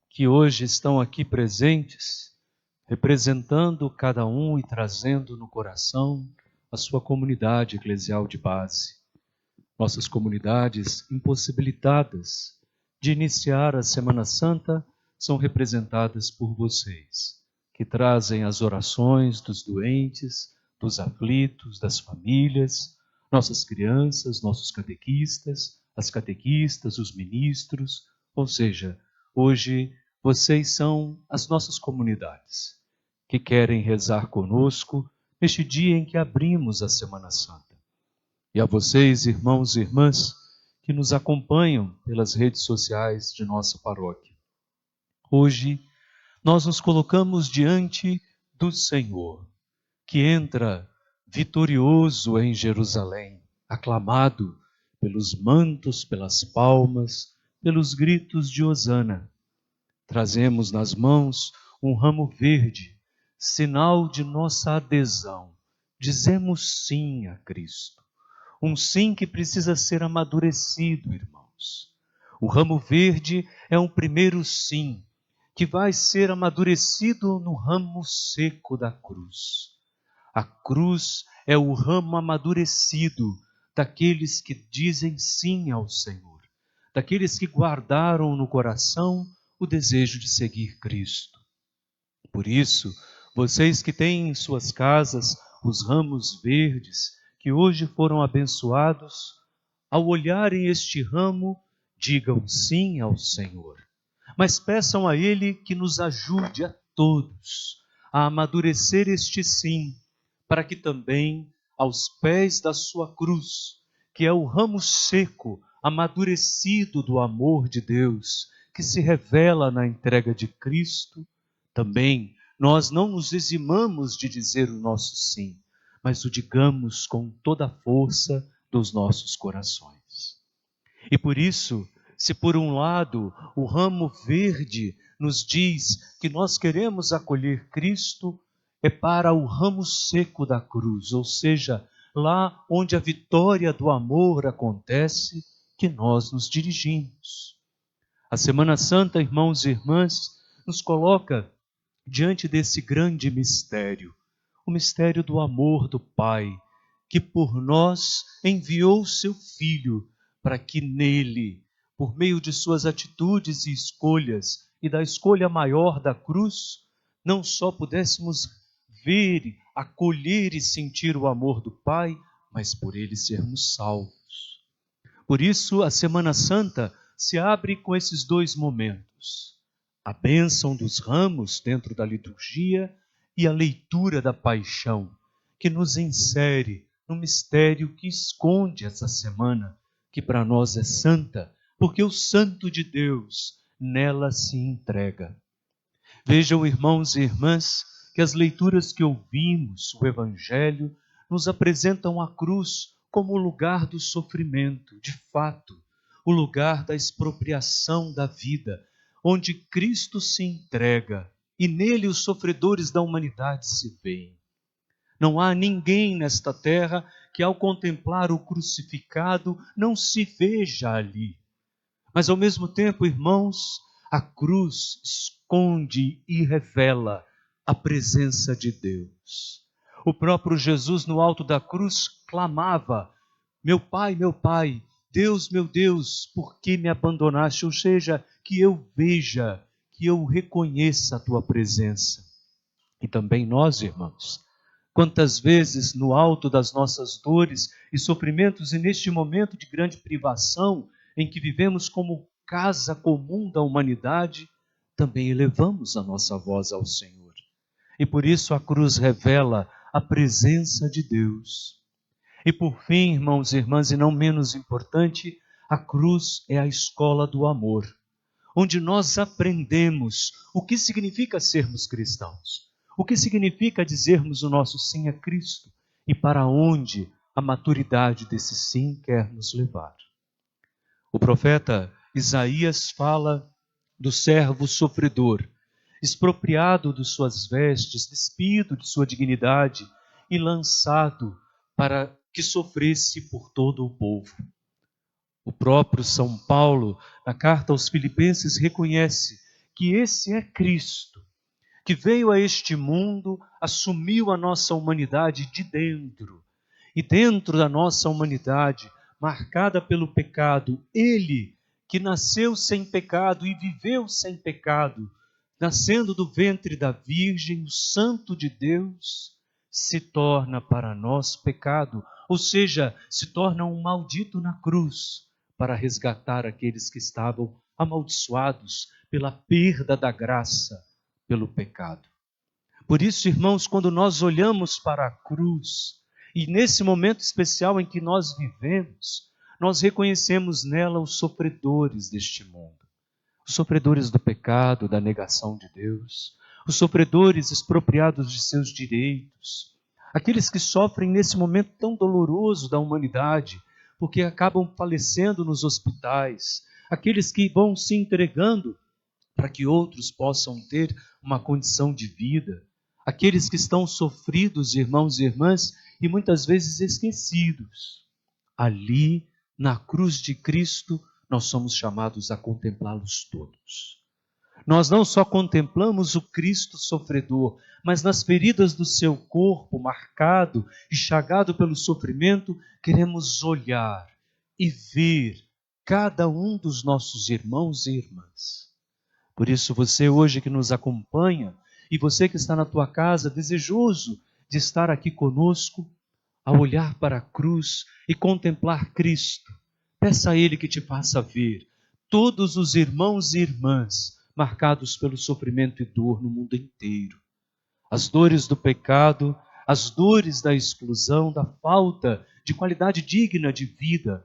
que hoje estão aqui presentes, representando cada um e trazendo no coração a sua comunidade eclesial de base. Nossas comunidades impossibilitadas de iniciar a Semana Santa são representadas por vocês, que trazem as orações dos doentes, dos aflitos, das famílias, nossas crianças, nossos catequistas, as catequistas, os ministros, ou seja, hoje vocês são as nossas comunidades que querem rezar conosco neste dia em que abrimos a Semana Santa. E a vocês, irmãos e irmãs, que nos acompanham pelas redes sociais de nossa paróquia. Hoje, nós nos colocamos diante do Senhor, que entra vitorioso em Jerusalém, aclamado pelos mantos, pelas palmas, pelos gritos de hosana. Trazemos nas mãos um ramo verde, sinal de nossa adesão. Dizemos sim a Cristo. Um sim que precisa ser amadurecido, irmãos. O ramo verde é um primeiro sim, que vai ser amadurecido no ramo seco da cruz. A cruz é o ramo amadurecido daqueles que dizem sim ao Senhor, daqueles que guardaram no coração o desejo de seguir Cristo. Por isso, vocês que têm em suas casas os ramos verdes, que hoje foram abençoados, ao olharem este ramo, digam sim ao Senhor. Mas peçam a Ele que nos ajude a todos a amadurecer este sim, para que também, aos pés da sua cruz, que é o ramo seco, amadurecido do amor de Deus, que se revela na entrega de Cristo, também nós não nos eximamos de dizer o nosso sim, mas o digamos com toda a força dos nossos corações. E por isso, se por um lado o ramo verde nos diz que nós queremos acolher Cristo, é para o ramo seco da cruz, ou seja, lá onde a vitória do amor acontece, que nós nos dirigimos. A Semana Santa, irmãos e irmãs, nos coloca diante desse grande mistério, o mistério do amor do Pai, que por nós enviou seu Filho, para que nele, por meio de suas atitudes e escolhas, e da escolha maior da cruz, não só pudéssemos ver, acolher e sentir o amor do Pai, mas por ele sermos salvos. Por isso, a Semana Santa se abre com esses dois momentos: a bênção dos ramos dentro da liturgia e a leitura da paixão, que nos insere no mistério que esconde essa semana, que para nós é santa, porque o Santo de Deus nela se entrega. Vejam, irmãos e irmãs, que as leituras que ouvimos, o Evangelho, nos apresentam a cruz como o lugar do sofrimento, de fato, o lugar da expropriação da vida, onde Cristo se entrega e nele os sofredores da humanidade se veem. Não há ninguém nesta terra que, ao contemplar o crucificado, não se veja ali. Mas, ao mesmo tempo, irmãos, a cruz esconde e revela a presença de Deus. O próprio Jesus, no alto da cruz, clamava: meu Pai, Deus, meu Deus, por que me abandonaste? Ou seja, que eu veja, que eu reconheça a tua presença. E também nós, irmãos, quantas vezes no alto das nossas dores e sofrimentos, e neste momento de grande privação, em que vivemos como casa comum da humanidade, também elevamos a nossa voz ao Senhor. E por isso a cruz revela a presença de Deus. E por fim, irmãos e irmãs, e não menos importante, a cruz é a escola do amor, onde nós aprendemos o que significa sermos cristãos, o que significa dizermos o nosso sim a Cristo e para onde a maturidade desse sim quer nos levar. O profeta Isaías fala do servo sofredor, expropriado de suas vestes, despido de sua dignidade e lançado para que sofresse por todo o povo. O próprio São Paulo, na carta aos Filipenses, reconhece que esse é Cristo, que veio a este mundo, assumiu a nossa humanidade de dentro, e dentro da nossa humanidade, marcada pelo pecado, Ele, que nasceu sem pecado e viveu sem pecado, nascendo do ventre da Virgem, o Santo de Deus, se torna para nós pecado, ou seja, se torna um maldito na cruz, para resgatar aqueles que estavam amaldiçoados pela perda da graça, pelo pecado. Por isso, irmãos, quando nós olhamos para a cruz, e nesse momento especial em que nós vivemos, nós reconhecemos nela os sofredores deste mundo. Os sofredores do pecado, da negação de Deus, os sofredores expropriados de seus direitos, aqueles que sofrem nesse momento tão doloroso da humanidade, porque acabam falecendo nos hospitais, aqueles que vão se entregando para que outros possam ter uma condição de vida, aqueles que estão sofridos, irmãos e irmãs, e muitas vezes esquecidos. Ali, na cruz de Cristo, nós somos chamados a contemplá-los todos. Nós não só contemplamos o Cristo sofredor, mas nas feridas do seu corpo, marcado e chagado pelo sofrimento, queremos olhar e ver cada um dos nossos irmãos e irmãs. Por isso, você hoje que nos acompanha, e você que está na tua casa, desejoso de estar aqui conosco, ao olhar para a cruz e contemplar Cristo, peça a Ele que te faça ver todos os irmãos e irmãs marcados pelo sofrimento e dor no mundo inteiro. As dores do pecado, as dores da exclusão, da falta de qualidade digna de vida,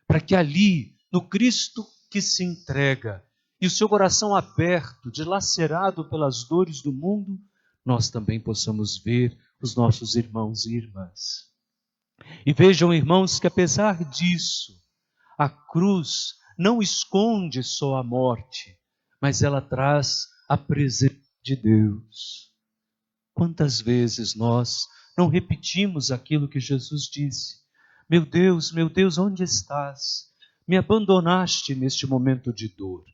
para que ali, no Cristo que se entrega, e o seu coração aberto, dilacerado pelas dores do mundo, nós também possamos ver os nossos irmãos e irmãs. E vejam, irmãos, que apesar disso, a cruz não esconde só a morte, mas ela traz a presença de Deus. Quantas vezes nós não repetimos aquilo que Jesus disse? Meu Deus, onde estás? Me abandonaste neste momento de dor.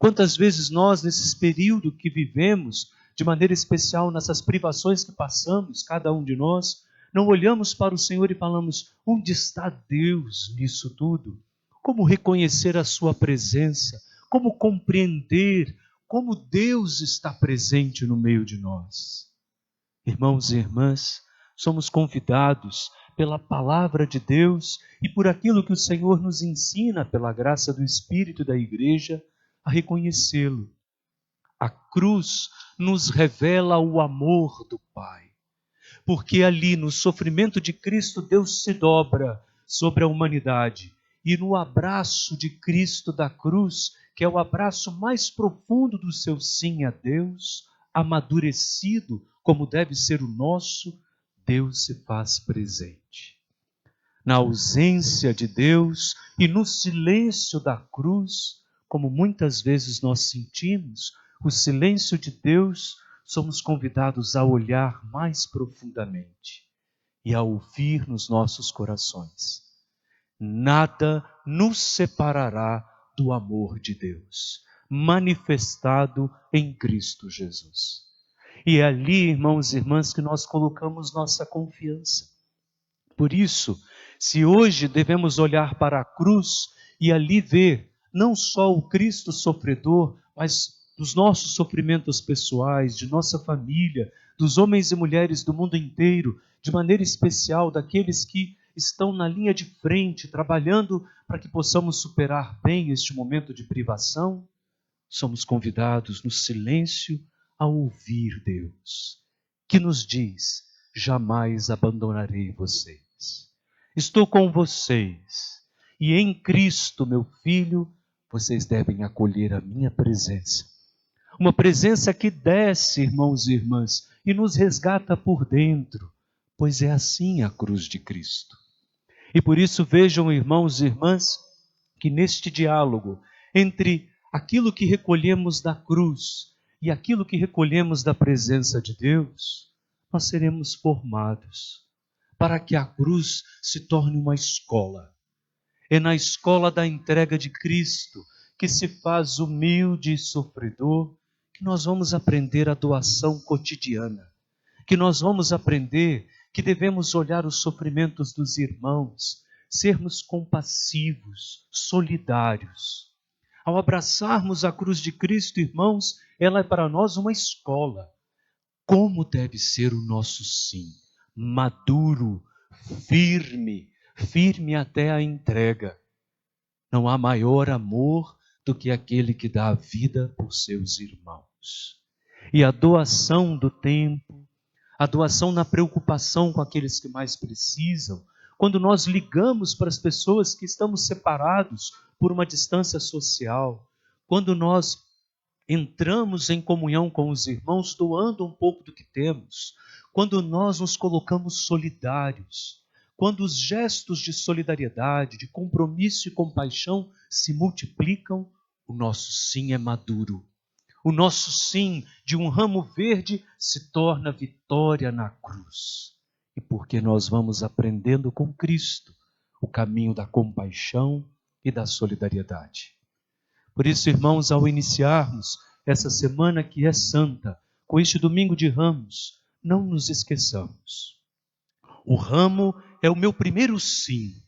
Quantas vezes nós, nesses períodos que vivemos, de maneira especial nessas privações que passamos, cada um de nós, não olhamos para o Senhor e falamos, onde está Deus nisso tudo? Como reconhecer a sua presença? Como compreender como Deus está presente no meio de nós? Irmãos e irmãs, somos convidados pela palavra de Deus e por aquilo que o Senhor nos ensina pela graça do Espírito e da Igreja, a reconhecê-lo. A cruz nos revela o amor do Pai, porque ali no sofrimento de Cristo Deus se dobra sobre a humanidade e no abraço de Cristo da cruz, que é o abraço mais profundo do seu sim a Deus, amadurecido como deve ser o nosso, Deus se faz presente. Na ausência de Deus e no silêncio da cruz, como muitas vezes nós sentimos o silêncio de Deus, somos convidados a olhar mais profundamente e a ouvir nos nossos corações. Nada nos separará do amor de Deus, manifestado em Cristo Jesus. E é ali, irmãos e irmãs, que nós colocamos nossa confiança. Por isso, se hoje devemos olhar para a cruz e ali ver não só o Cristo sofredor, mas dos nossos sofrimentos pessoais, de nossa família, dos homens e mulheres do mundo inteiro, de maneira especial daqueles que estão na linha de frente, trabalhando para que possamos superar bem este momento de privação, somos convidados no silêncio a ouvir Deus, que nos diz, jamais abandonarei vocês. Estou com vocês, e em Cristo, meu Filho, vocês devem acolher a minha presença. Uma presença que desce, irmãos e irmãs, e nos resgata por dentro, pois é assim a cruz de Cristo. E por isso vejam, irmãos e irmãs, que neste diálogo entre aquilo que recolhemos da cruz e aquilo que recolhemos da presença de Deus, nós seremos formados para que a cruz se torne uma escola. É na escola da entrega de Cristo, que se faz humilde e sofredor, que nós vamos aprender a doação cotidiana, que nós vamos aprender que devemos olhar os sofrimentos dos irmãos, sermos compassivos, solidários. Ao abraçarmos a cruz de Cristo, irmãos, ela é para nós uma escola. Como deve ser o nosso sim? Maduro, firme até a entrega. Não há maior amor do que aquele que dá a vida por seus irmãos. E a doação do tempo, a doação na preocupação com aqueles que mais precisam, quando nós ligamos para as pessoas que estamos separados por uma distância social, quando nós entramos em comunhão com os irmãos, doando um pouco do que temos, quando nós nos colocamos solidários, quando os gestos de solidariedade, de compromisso e compaixão se multiplicam, o nosso sim é maduro. O nosso sim de um ramo verde se torna vitória na cruz. E porque nós vamos aprendendo com Cristo o caminho da compaixão e da solidariedade. Por isso, irmãos, ao iniciarmos essa semana que é santa, com este domingo de Ramos, não nos esqueçamos. O ramo é o meu primeiro sim,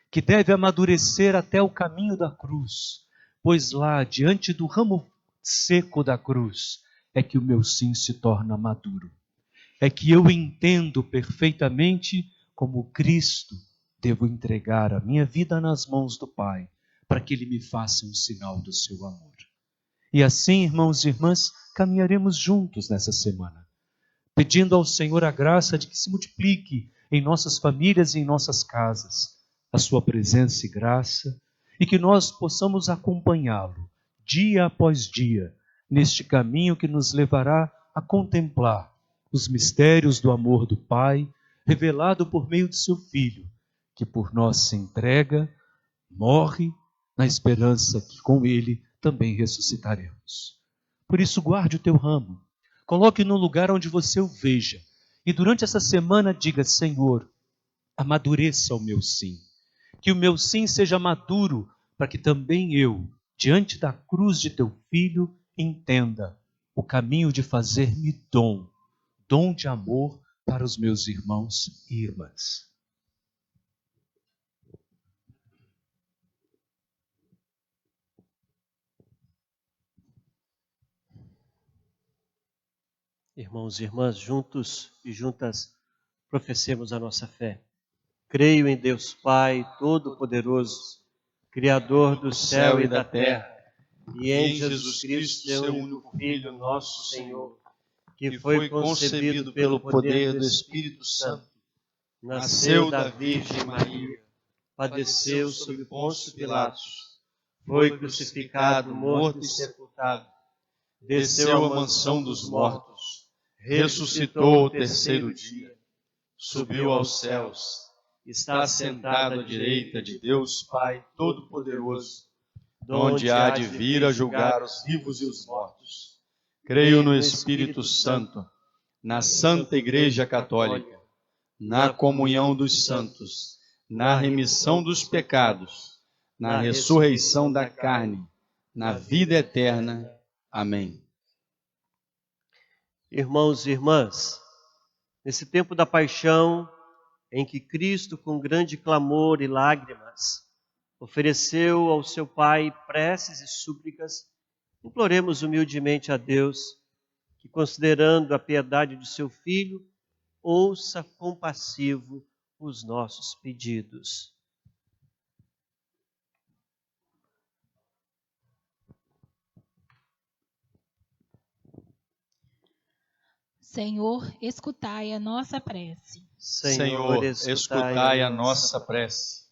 que deve amadurecer até o caminho da cruz, pois lá, diante do ramo seco da cruz, é que o meu sim se torna maduro. É que eu entendo perfeitamente como Cristo devo entregar a minha vida nas mãos do Pai, para que Ele me faça um sinal do seu amor. E assim, irmãos e irmãs, caminharemos juntos nessa semana, pedindo ao Senhor a graça de que se multiplique em nossas famílias e em nossas casas a sua presença e graça, e que nós possamos acompanhá-lo dia após dia neste caminho que nos levará a contemplar os mistérios do amor do Pai, revelado por meio de seu Filho, que por nós se entrega, morre, na esperança que com Ele também ressuscitaremos. Por isso, guarde o teu ramo, coloque no lugar onde você o veja, e durante essa semana diga: Senhor, amadureça o meu sim, que o meu sim seja maduro, para que também eu, diante da cruz de teu Filho, entenda o caminho de fazer-me dom de amor para os meus irmãos e irmãs. Irmãos e irmãs, juntos e juntas, professemos a nossa fé. Creio em Deus Pai Todo-Poderoso, Criador do céu e da terra, e em Jesus Cristo, seu único Filho, nosso Senhor, que foi concebido pelo poder do Espírito Santo, nasceu da Virgem Maria, padeceu sob Pôncio Pilatos, foi crucificado, morto e sepultado, desceu à mansão dos mortos, ressuscitou ao terceiro dia, subiu aos céus, está sentado à direita de Deus Pai Todo-Poderoso, donde há de vir a julgar os vivos e os mortos. Creio no Espírito Santo, na Santa Igreja Católica, na comunhão dos santos, na remissão dos pecados, na ressurreição da carne, na vida eterna. Amém. Irmãos e irmãs, nesse tempo da paixão, em que Cristo, com grande clamor e lágrimas, ofereceu ao seu Pai preces e súplicas, imploremos humildemente a Deus que, considerando a piedade de seu Filho, ouça compassivo os nossos pedidos. Senhor, escutai a nossa prece. Senhor, escutai a nossa prece.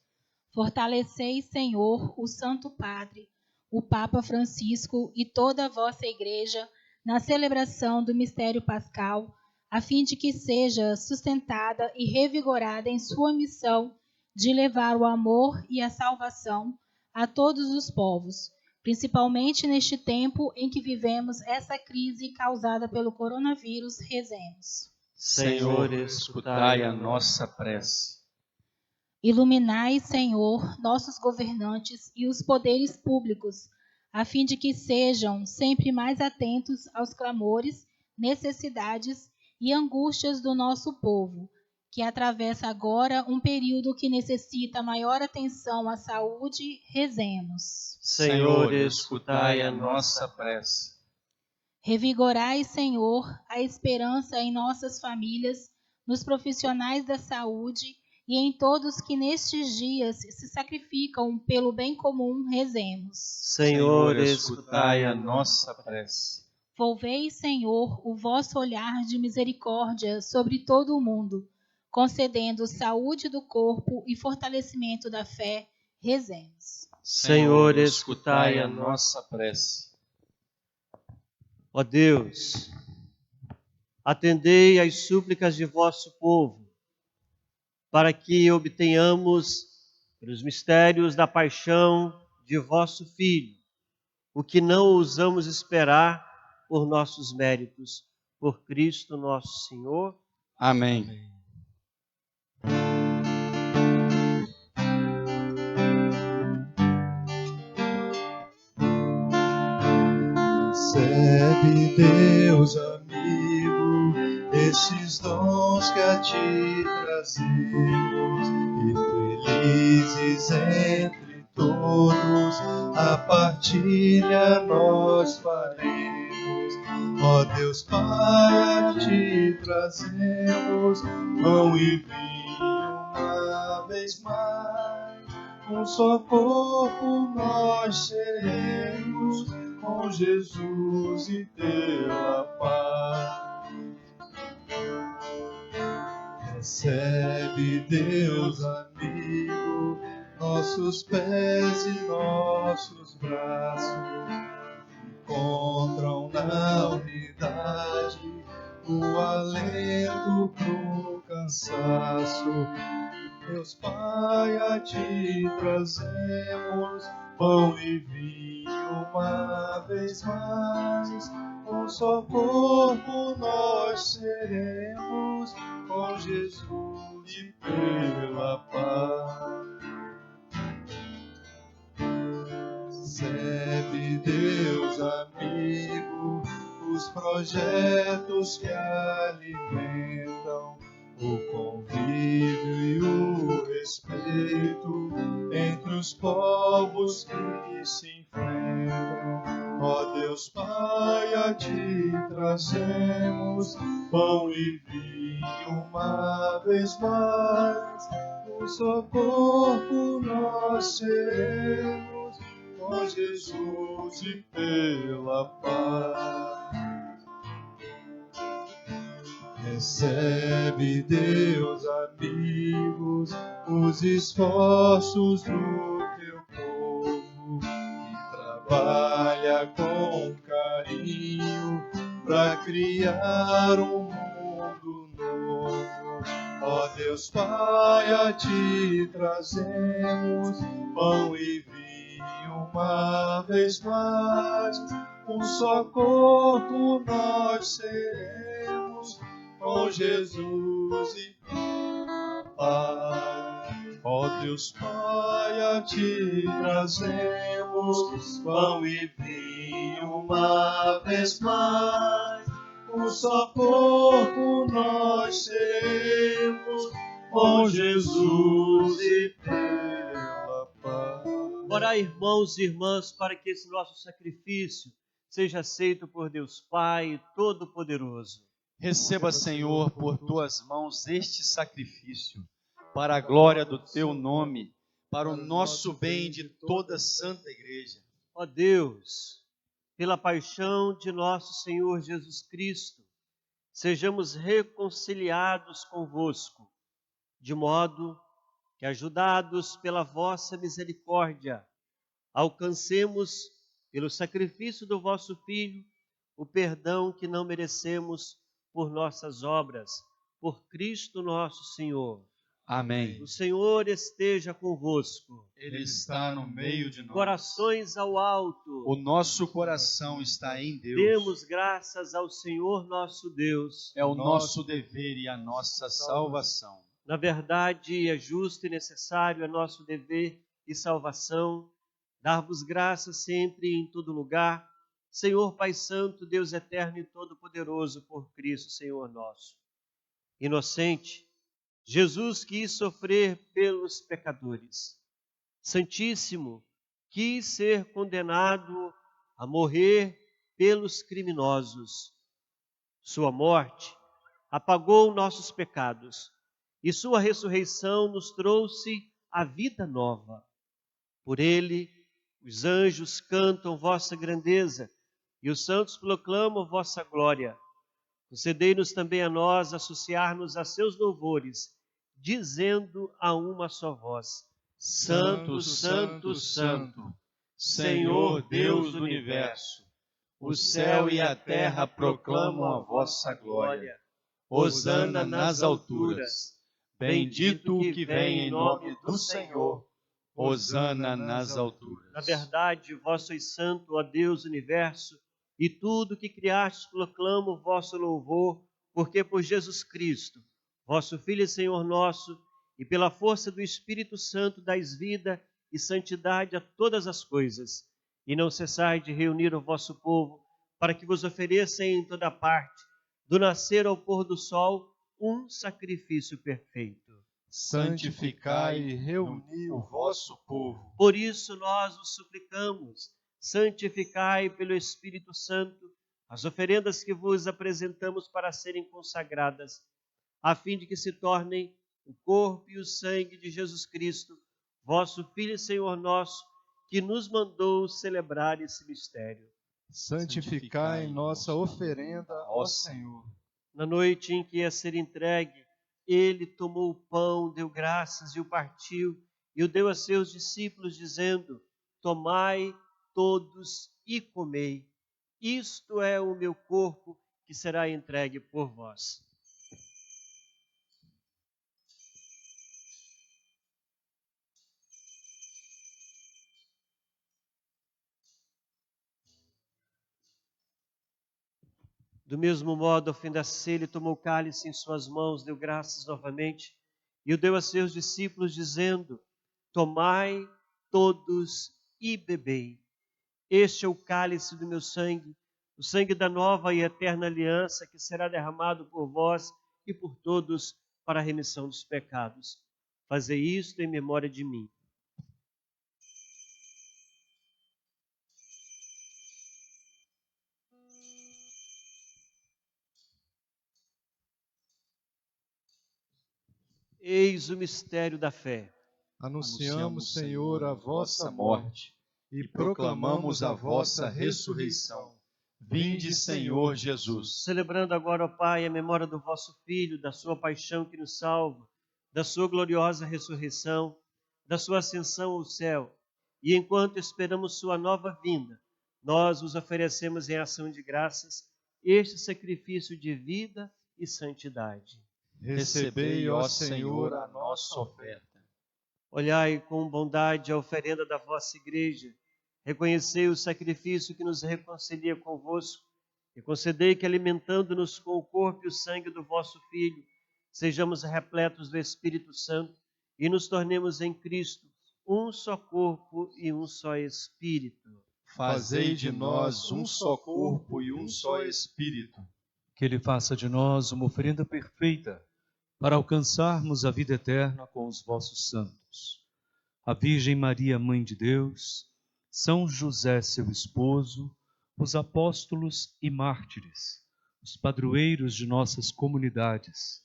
Fortalecei, Senhor, o Santo Padre, o Papa Francisco e toda a vossa Igreja na celebração do mistério pascal, a fim de que seja sustentada e revigorada em sua missão de levar o amor e a salvação a todos os povos, principalmente neste tempo em que vivemos essa crise causada pelo coronavírus. Rezemos. Senhor, escutai a nossa prece. Iluminai, Senhor, nossos governantes e os poderes públicos, a fim de que sejam sempre mais atentos aos clamores, necessidades e angústias do nosso povo, que atravessa agora um período que necessita maior atenção à saúde. Rezemos. Senhor, escutai a nossa prece. Revigorai, Senhor, a esperança em nossas famílias, nos profissionais da saúde e em todos que nestes dias se sacrificam pelo bem comum, rezemos. Senhor, escutai a nossa prece. Volvei, Senhor, o vosso olhar de misericórdia sobre todo o mundo, concedendo saúde do corpo e fortalecimento da fé, rezemos. Senhor, escutai a nossa prece. Ó Deus, atendei às súplicas de vosso povo, para que obtenhamos, pelos mistérios da paixão de vosso Filho, o que não ousamos esperar por nossos méritos, por Cristo nosso Senhor. Amém. Recebe, Deus amigo, estes dons que a ti trazemos, e felizes entre todos a partilha nós faremos. Ó Deus Pai, a ti trazemos pão e vinho uma vez mais, um só corpo nós seremos, com Jesus e pela paz. Recebe, Deus amigo, nossos pés e nossos braços, encontram na unidade o alento pro cansaço. Deus Pai, a ti trazemos pão e vinho uma vez mais, um só corpo nós seremos, com Jesus e pela paz. Recebe, Deus amigo, os projetos que alimentam o convívio e o respeito entre os povos que se enfrentam. Ó Deus Pai, a ti trazemos pão e vinho uma vez mais, um só corpo nós seremos, com Jesus e pela paz. Recebe, Deus amigos, os esforços do teu povo, que trabalha com carinho para criar um mundo novo. Ó Deus Pai, a ti trazemos pão e vinho uma vez mais, um só corpo nós seremos, com Jesus e paz. Ó Deus Pai, a ti trazemos pão e vinho uma vez mais, um só corpo nós seremos, com Jesus e pela paz. Orai, irmãos e irmãs, para que esse nosso sacrifício seja aceito por Deus Pai Todo-Poderoso. Receba, Senhor, por tuas mãos este sacrifício, para a glória do teu nome, para o nosso bem de toda a Santa Igreja. Ó Deus, pela paixão de nosso Senhor Jesus Cristo, sejamos reconciliados convosco, de modo que, ajudados pela vossa misericórdia, alcancemos, pelo sacrifício do vosso Filho, o perdão que não merecemos por nossas obras, por Cristo nosso Senhor. Amém. O Senhor esteja convosco. Ele está no meio de nós. Corações ao alto. O nosso coração está em Deus. Demos graças ao Senhor nosso Deus. É o nosso dever e a nossa salvação. Na verdade, é justo e necessário, é nosso dever e salvação, dar-vos graças sempre e em todo lugar, Senhor Pai Santo, Deus eterno e todo-poderoso, por Cristo, Senhor nosso. Inocente, Jesus quis sofrer pelos pecadores. Santíssimo, quis ser condenado a morrer pelos criminosos. Sua morte apagou nossos pecados e sua ressurreição nos trouxe a vida nova. Por ele, os anjos cantam vossa grandeza e os santos proclamam vossa glória. Concedei-nos também a nós associar-nos a seus louvores, dizendo a uma só voz: Santo, Santo, Santo, Senhor Deus do universo, o céu e a terra proclamam a vossa glória. Hosana nas alturas. Bendito o que vem em nome do Senhor. Hosana nas alturas. Na verdade, vós sois santo, ó Deus do universo, e tudo que criastes proclama o vosso louvor, porque por Jesus Cristo, vosso Filho e Senhor nosso, e pela força do Espírito Santo dais vida e santidade a todas as coisas, e não cessai de reunir o vosso povo, para que vos ofereça em toda parte, do nascer ao pôr do sol, um sacrifício perfeito. Santificai e reuni o vosso povo. Por isso nós vos suplicamos, santificai pelo Espírito Santo as oferendas que vos apresentamos para serem consagradas, a fim de que se tornem o corpo e o sangue de Jesus Cristo, vosso Filho e Senhor nosso, que nos mandou celebrar esse mistério. Santificai nossa oferenda, ó Senhor. Na noite em que ia ser entregue, ele tomou o pão, deu graças e o partiu, e o deu a seus discípulos, dizendo: Tomai todos e comei. Isto é o meu corpo, que será entregue por vós. Do mesmo modo, ao fim da ceia, ele tomou o cálice em suas mãos, deu graças novamente e o deu a seus discípulos, dizendo: Tomai todos e bebei. Este é o cálice do meu sangue, o sangue da nova e eterna aliança, que será derramado por vós e por todos para a remissão dos pecados. Fazei isto em memória de mim. Eis o mistério da fé. Anunciamos, Senhor, a vossa morte e proclamamos a vossa ressurreição. Vinde, Senhor Jesus. Celebrando agora, ó Pai, a memória do vosso Filho, da sua paixão que nos salva, da sua gloriosa ressurreição, da sua ascensão ao céu, e enquanto esperamos sua nova vinda, nós vos oferecemos em ação de graças este sacrifício de vida e santidade. Recebei, ó Senhor, a nossa oferta. Olhai com bondade a oferenda da vossa igreja, reconhecei o sacrifício que nos reconcilia convosco, e concedei que, alimentando-nos com o corpo e o sangue do vosso Filho, sejamos repletos do Espírito Santo e nos tornemos em Cristo um só corpo e um só Espírito. Fazei de nós um só corpo e um só Espírito. Que Ele faça de nós uma oferenda perfeita para alcançarmos a vida eterna com os vossos santos. A Virgem Maria, Mãe de Deus, São José, seu esposo, os apóstolos e mártires, os padroeiros de nossas comunidades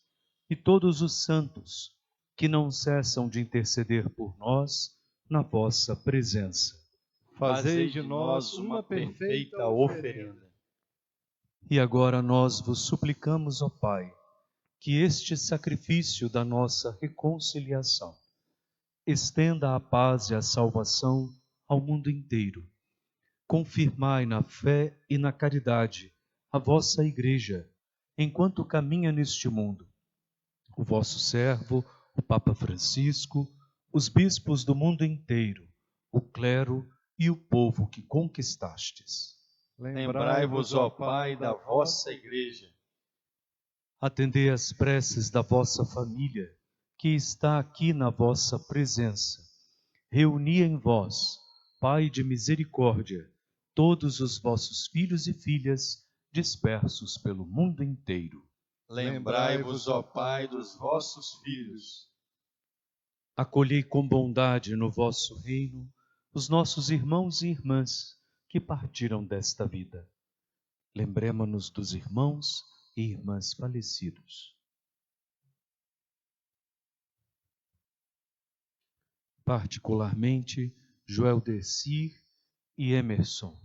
e todos os santos que não cessam de interceder por nós na vossa presença. Fazei de nós uma perfeita oferenda. E agora nós vos suplicamos, ó Pai, que este sacrifício da nossa reconciliação estenda a paz e a salvação ao mundo inteiro. Confirmai na fé e na caridade a vossa Igreja, enquanto caminha neste mundo. O vosso servo, o Papa Francisco, os bispos do mundo inteiro, o clero e o povo que conquistastes. Lembrai-vos, ó Pai, da vossa Igreja. Atendei as preces da vossa família, que está aqui na vossa presença. Reuni em vós, Pai de misericórdia, todos os vossos filhos e filhas dispersos pelo mundo inteiro. Lembrai-vos, ó Pai, dos vossos filhos. Acolhei com bondade no vosso reino os nossos irmãos e irmãs que partiram desta vida. Lembremo-nos dos irmãos e irmãs falecidos. particularmente Joel Decir e Emerson,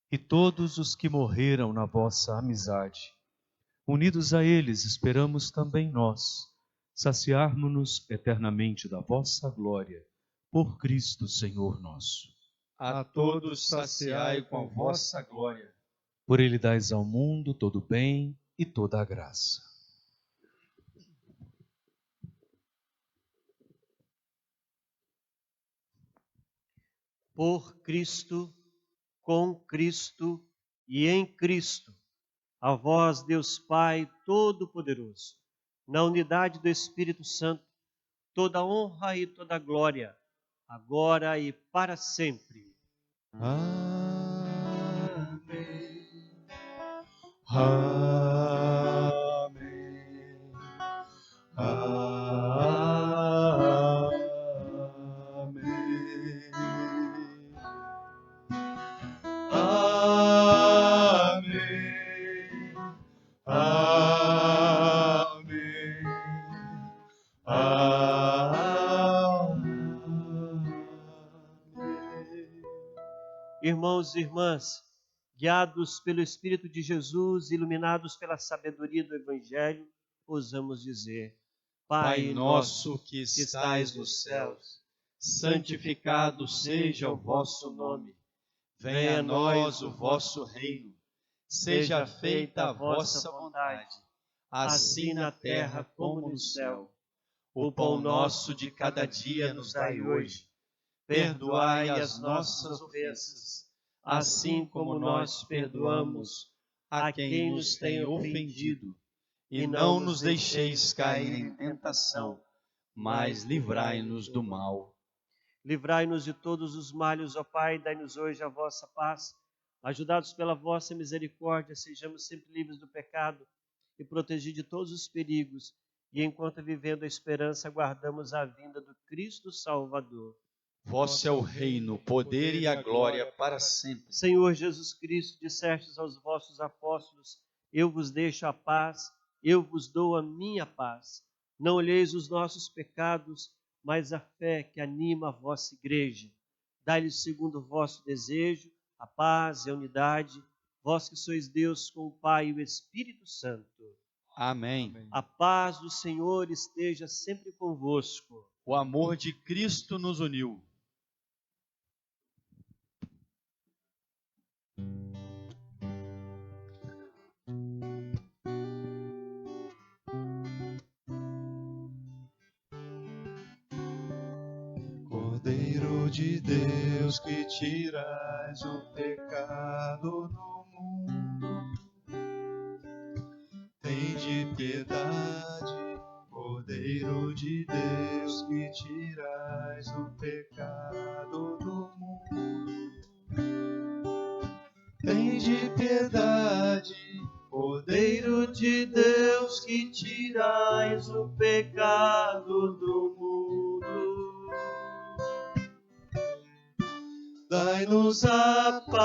e todos os que morreram na vossa amizade. Unidos a eles, esperamos também nós saciarmos-nos eternamente da vossa glória, por Cristo Senhor nosso. A todos saciai com a vossa glória. Por ele dais ao mundo todo o bem e toda a graça. Por Cristo, com Cristo e em Cristo, a vós, Deus Pai Todo-Poderoso, na unidade do Espírito Santo, toda honra e toda glória, agora e para sempre. Amém. Amém. Irmãos e irmãs, guiados pelo Espírito de Jesus, iluminados pela sabedoria do Evangelho, ousamos dizer: Pai nosso que estais nos céus, santificado seja o vosso nome. Venha a nós o vosso reino. Seja feita a vossa vontade, assim na terra como no céu. O pão nosso de cada dia nos dai hoje. Perdoai as nossas ofensas, assim como nós perdoamos a quem nos tem ofendido. E não nos deixeis cair em tentação, mas livrai-nos do mal. Livrai-nos de todos os males, ó Pai, dai-nos hoje a vossa paz. Ajudados pela vossa misericórdia, sejamos sempre livres do pecado e protegidos de todos os perigos. E enquanto vivendo a esperança, aguardamos a vinda do Cristo Salvador. Vosso é o reino, o poder e a glória para sempre. Senhor Jesus Cristo, dissestes aos vossos apóstolos: eu vos deixo a paz, eu vos dou a minha paz. Não olheis os nossos pecados, mas a fé que anima a vossa igreja. Dai-lhes segundo o vosso desejo, a paz e a unidade, vós que sois Deus com o Pai e o Espírito Santo. Amém. A paz do Senhor esteja sempre convosco. O amor de Cristo nos uniu. Cordeiro de Deus que tirais o pecado do mundo, tende piedade. Cordeiro de Deus que tirais o pecado do mundo, tende piedade. Cordeiro de Deus que tirais o pecado do mundo, dai-nos a paz,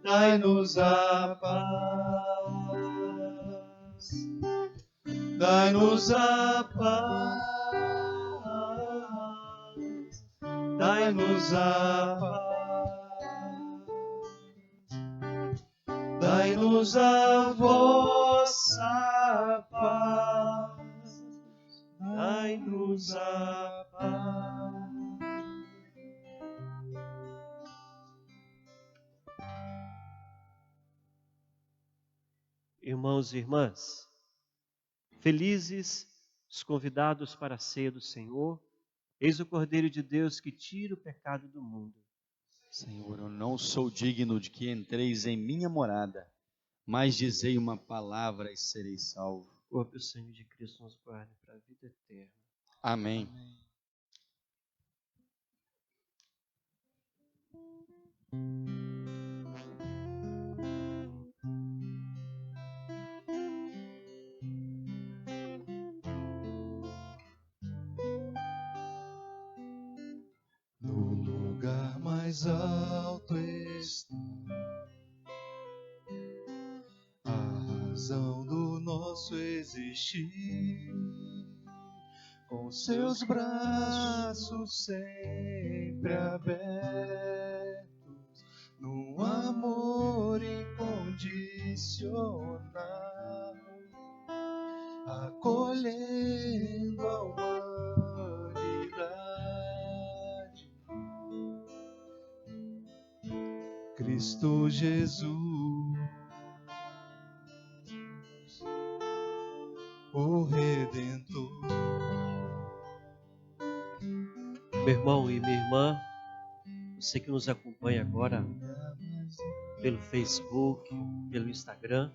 dai-nos a paz, dai-nos a paz, dai-nos a paz, dai-nos a vossa paz, dai-nos a paz. Irmãos e irmãs, felizes os convidados para a ceia do Senhor, eis o Cordeiro de Deus que tira o pecado do mundo. Senhor, eu não sou digno de que entreis em minha morada, mas dizei uma palavra e serei salvo. O corpo e o sangue de Cristo nos guardem para a vida eterna. Amém. No lugar mais alto está a razão do nosso existir. seus braços sempre abertos, num amor incondicional, acolhendo a humanidade. Cristo Jesus, o Redentor. Meu irmão e minha irmã, você que nos acompanha agora pelo Facebook, pelo Instagram,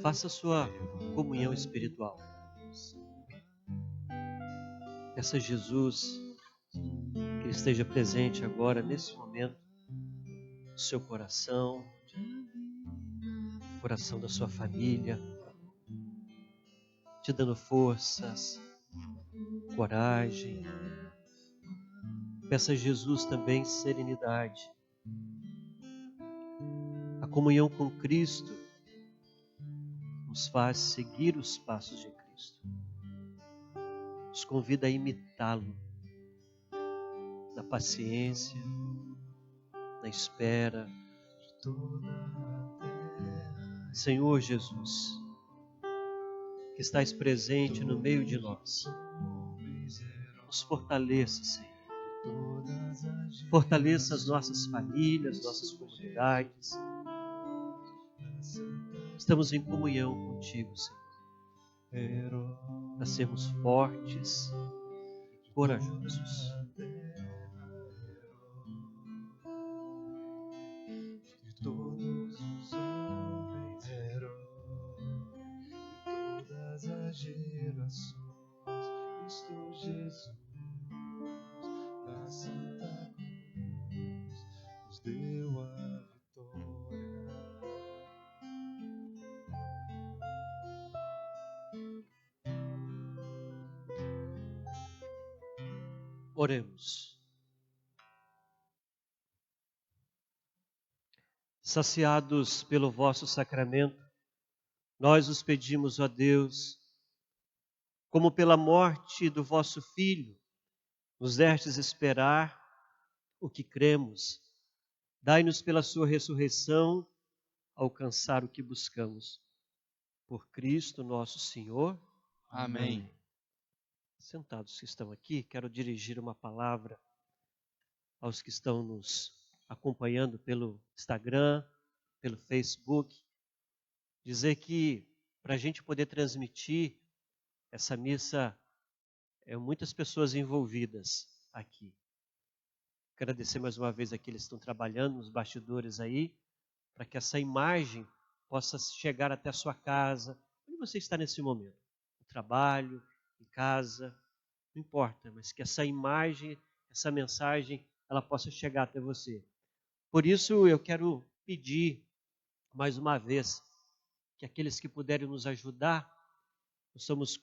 faça a sua comunhão espiritual. Peça a Jesus que Ele esteja presente agora, nesse momento, no seu coração, no coração da sua família, te dando forças, coragem. Peça a Jesus também serenidade. A comunhão com Cristo nos faz seguir os passos de Cristo. Nos convida a imitá-lo na paciência, na espera. Senhor Jesus, que estás presente no meio de nós, nos fortaleça, Senhor. Fortaleça as nossas famílias, nossas comunidades. Estamos em comunhão contigo, Senhor, para sermos fortes e corajosos. Todos os homens heróis, de todas as gerações, Cristo Jesus, na Santa Cruz, nos deu a vitória. Oremos. Saciados pelo vosso sacramento, nós os pedimos, ó Deus, como pela morte do vosso Filho, nos destes esperar o que cremos. Dai-nos pela sua ressurreição alcançar o que buscamos. Por Cristo nosso Senhor. Amém. Sentados que estão aqui, quero dirigir uma palavra aos que estão nos acompanhando pelo Instagram, pelo Facebook. Dizer que para a gente poder transmitir essa missa, muitas pessoas envolvidas aqui. Agradecer mais uma vez aqueles que estão trabalhando nos bastidores aí, para que essa imagem possa chegar até a sua casa. Onde você está nesse momento? No trabalho, em casa, não importa, mas que essa imagem, essa mensagem, ela possa chegar até você. Por isso eu quero pedir, mais uma vez, que aqueles que puderem nos ajudar, nós estamos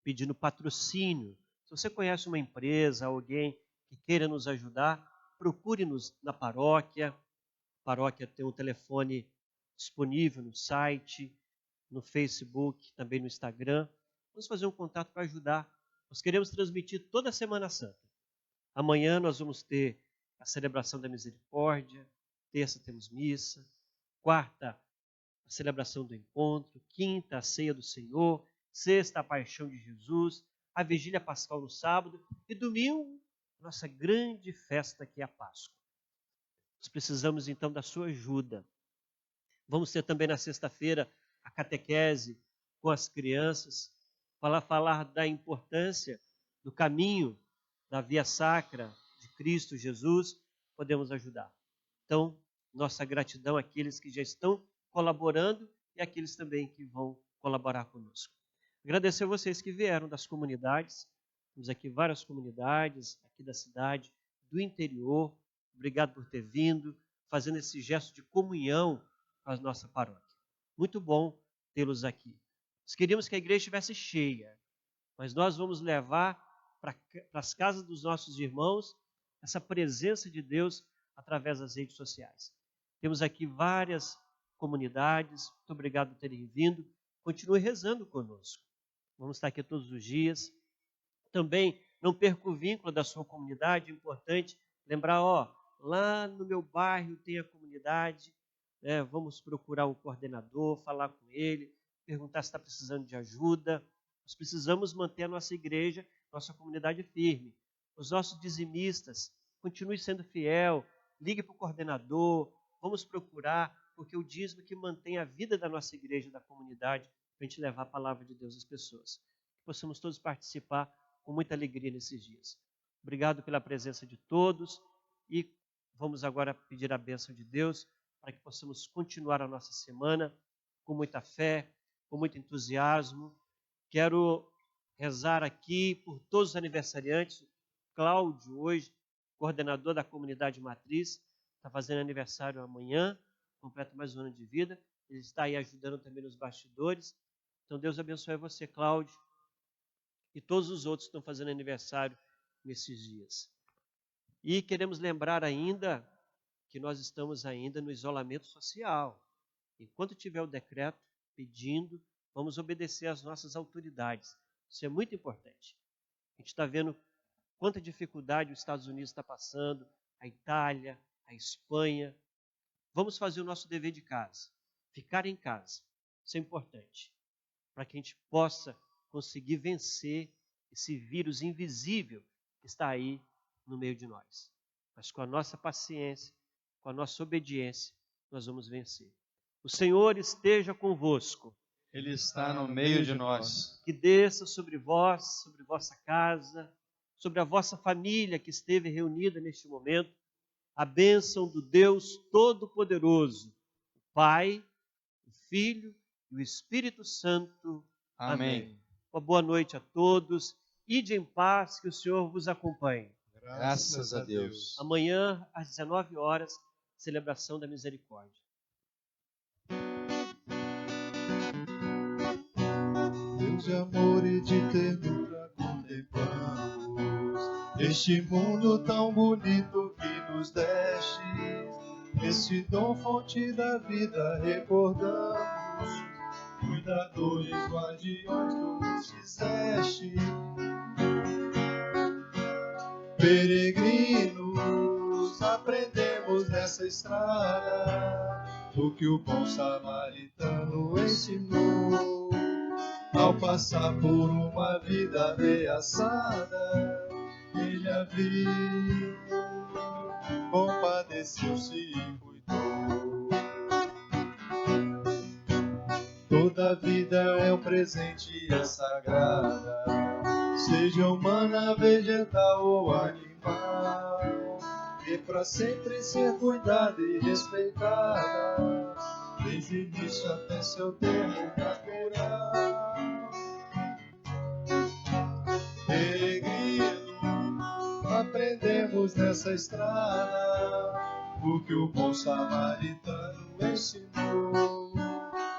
pedindo patrocínio. Se você conhece uma empresa, alguém que queira nos ajudar, procure-nos na paróquia. A paróquia tem um telefone disponível no site, no Facebook, também no Instagram. Vamos fazer um contato para ajudar. Nós queremos transmitir toda a Semana Santa. Amanhã nós vamos ter a celebração da misericórdia, terça temos missa, quarta a celebração do encontro, quinta a ceia do Senhor, sexta a paixão de Jesus, a vigília pascal no sábado e domingo nossa grande festa que é a Páscoa. Nós precisamos então da sua ajuda. Vamos ter também na sexta-feira a catequese com as crianças, falar da importância do caminho da via sacra de Cristo Jesus, podemos ajudar. Então, nossa gratidão àqueles que já estão colaborando e àqueles também que vão colaborar conosco. Agradecer a vocês que vieram das comunidades, temos aqui várias comunidades aqui da cidade, do interior. Obrigado por ter vindo, fazendo esse gesto de comunhão com a nossa paróquia. Muito bom tê-los aqui. Nós queríamos que a igreja estivesse cheia, mas nós vamos levar para as casas dos nossos irmãos essa presença de Deus através das redes sociais. Temos aqui várias comunidades, muito obrigado por terem vindo. Continue rezando conosco. Vamos estar aqui todos os dias. Também não perca o vínculo da sua comunidade, é importante lembrar, lá no meu bairro tem a comunidade, né, vamos procurar o coordenador, falar com ele, perguntar se está precisando de ajuda. Nós precisamos manter a nossa igreja, nossa comunidade firme. Os nossos dizimistas, continue sendo fiel, ligue para o coordenador, vamos procurar, porque o dízimo é que mantém a vida da nossa igreja, da comunidade, para a gente levar a palavra de Deus às pessoas. Que possamos todos participar com muita alegria nesses dias. Obrigado pela presença de todos e vamos agora pedir a bênção de Deus para que possamos continuar a nossa semana com muita fé, com muito entusiasmo. Quero rezar aqui por todos os aniversariantes. Cláudio, hoje, coordenador da comunidade matriz, está fazendo aniversário amanhã, completa mais um ano de vida. Ele está aí ajudando também nos bastidores. Então, Deus abençoe você, Cláudio, e todos os outros que estão fazendo aniversário nesses dias. E queremos lembrar ainda que nós estamos ainda no isolamento social. Enquanto tiver o decreto pedindo, vamos obedecer às nossas autoridades. Isso é muito importante. A gente está vendo quanta dificuldade os Estados Unidos está passando, a Itália, a Espanha. Vamos fazer o nosso dever de casa, ficar em casa. Isso é importante, para que a gente possa conseguir vencer esse vírus invisível que está aí no meio de nós. Mas com a nossa paciência, com a nossa obediência, nós vamos vencer. O Senhor esteja convosco. Ele está no meio de nós. Que desça sobre vós, sobre vossa casa, sobre a vossa família que esteve reunida neste momento, a bênção do Deus Todo-Poderoso, o Pai, o Filho e o Espírito Santo. Amém. Uma boa noite a todos. Ide em paz, que o Senhor vos acompanhe. Graças a Deus. Amanhã, às 19 horas, celebração da misericórdia. Deus de amor e de ternura contemplamos este mundo tão bonito que nos deste, este dom fonte da vida recordamos, cuidadores guardiões tu nos fizeste, peregrinos aprendemos nessa estrada o que o bom samaritano ensinou. Ao passar por uma vida ameaçada, ele a viu, compadeceu-se e cuidou. Toda vida é um presente e é sagrada, seja humana, vegetal ou animal, e pra sempre ser cuidada e respeitada, desde início até seu termo natural. Peregrino, aprendemos nessa estrada o que o bom samaritano ensinou.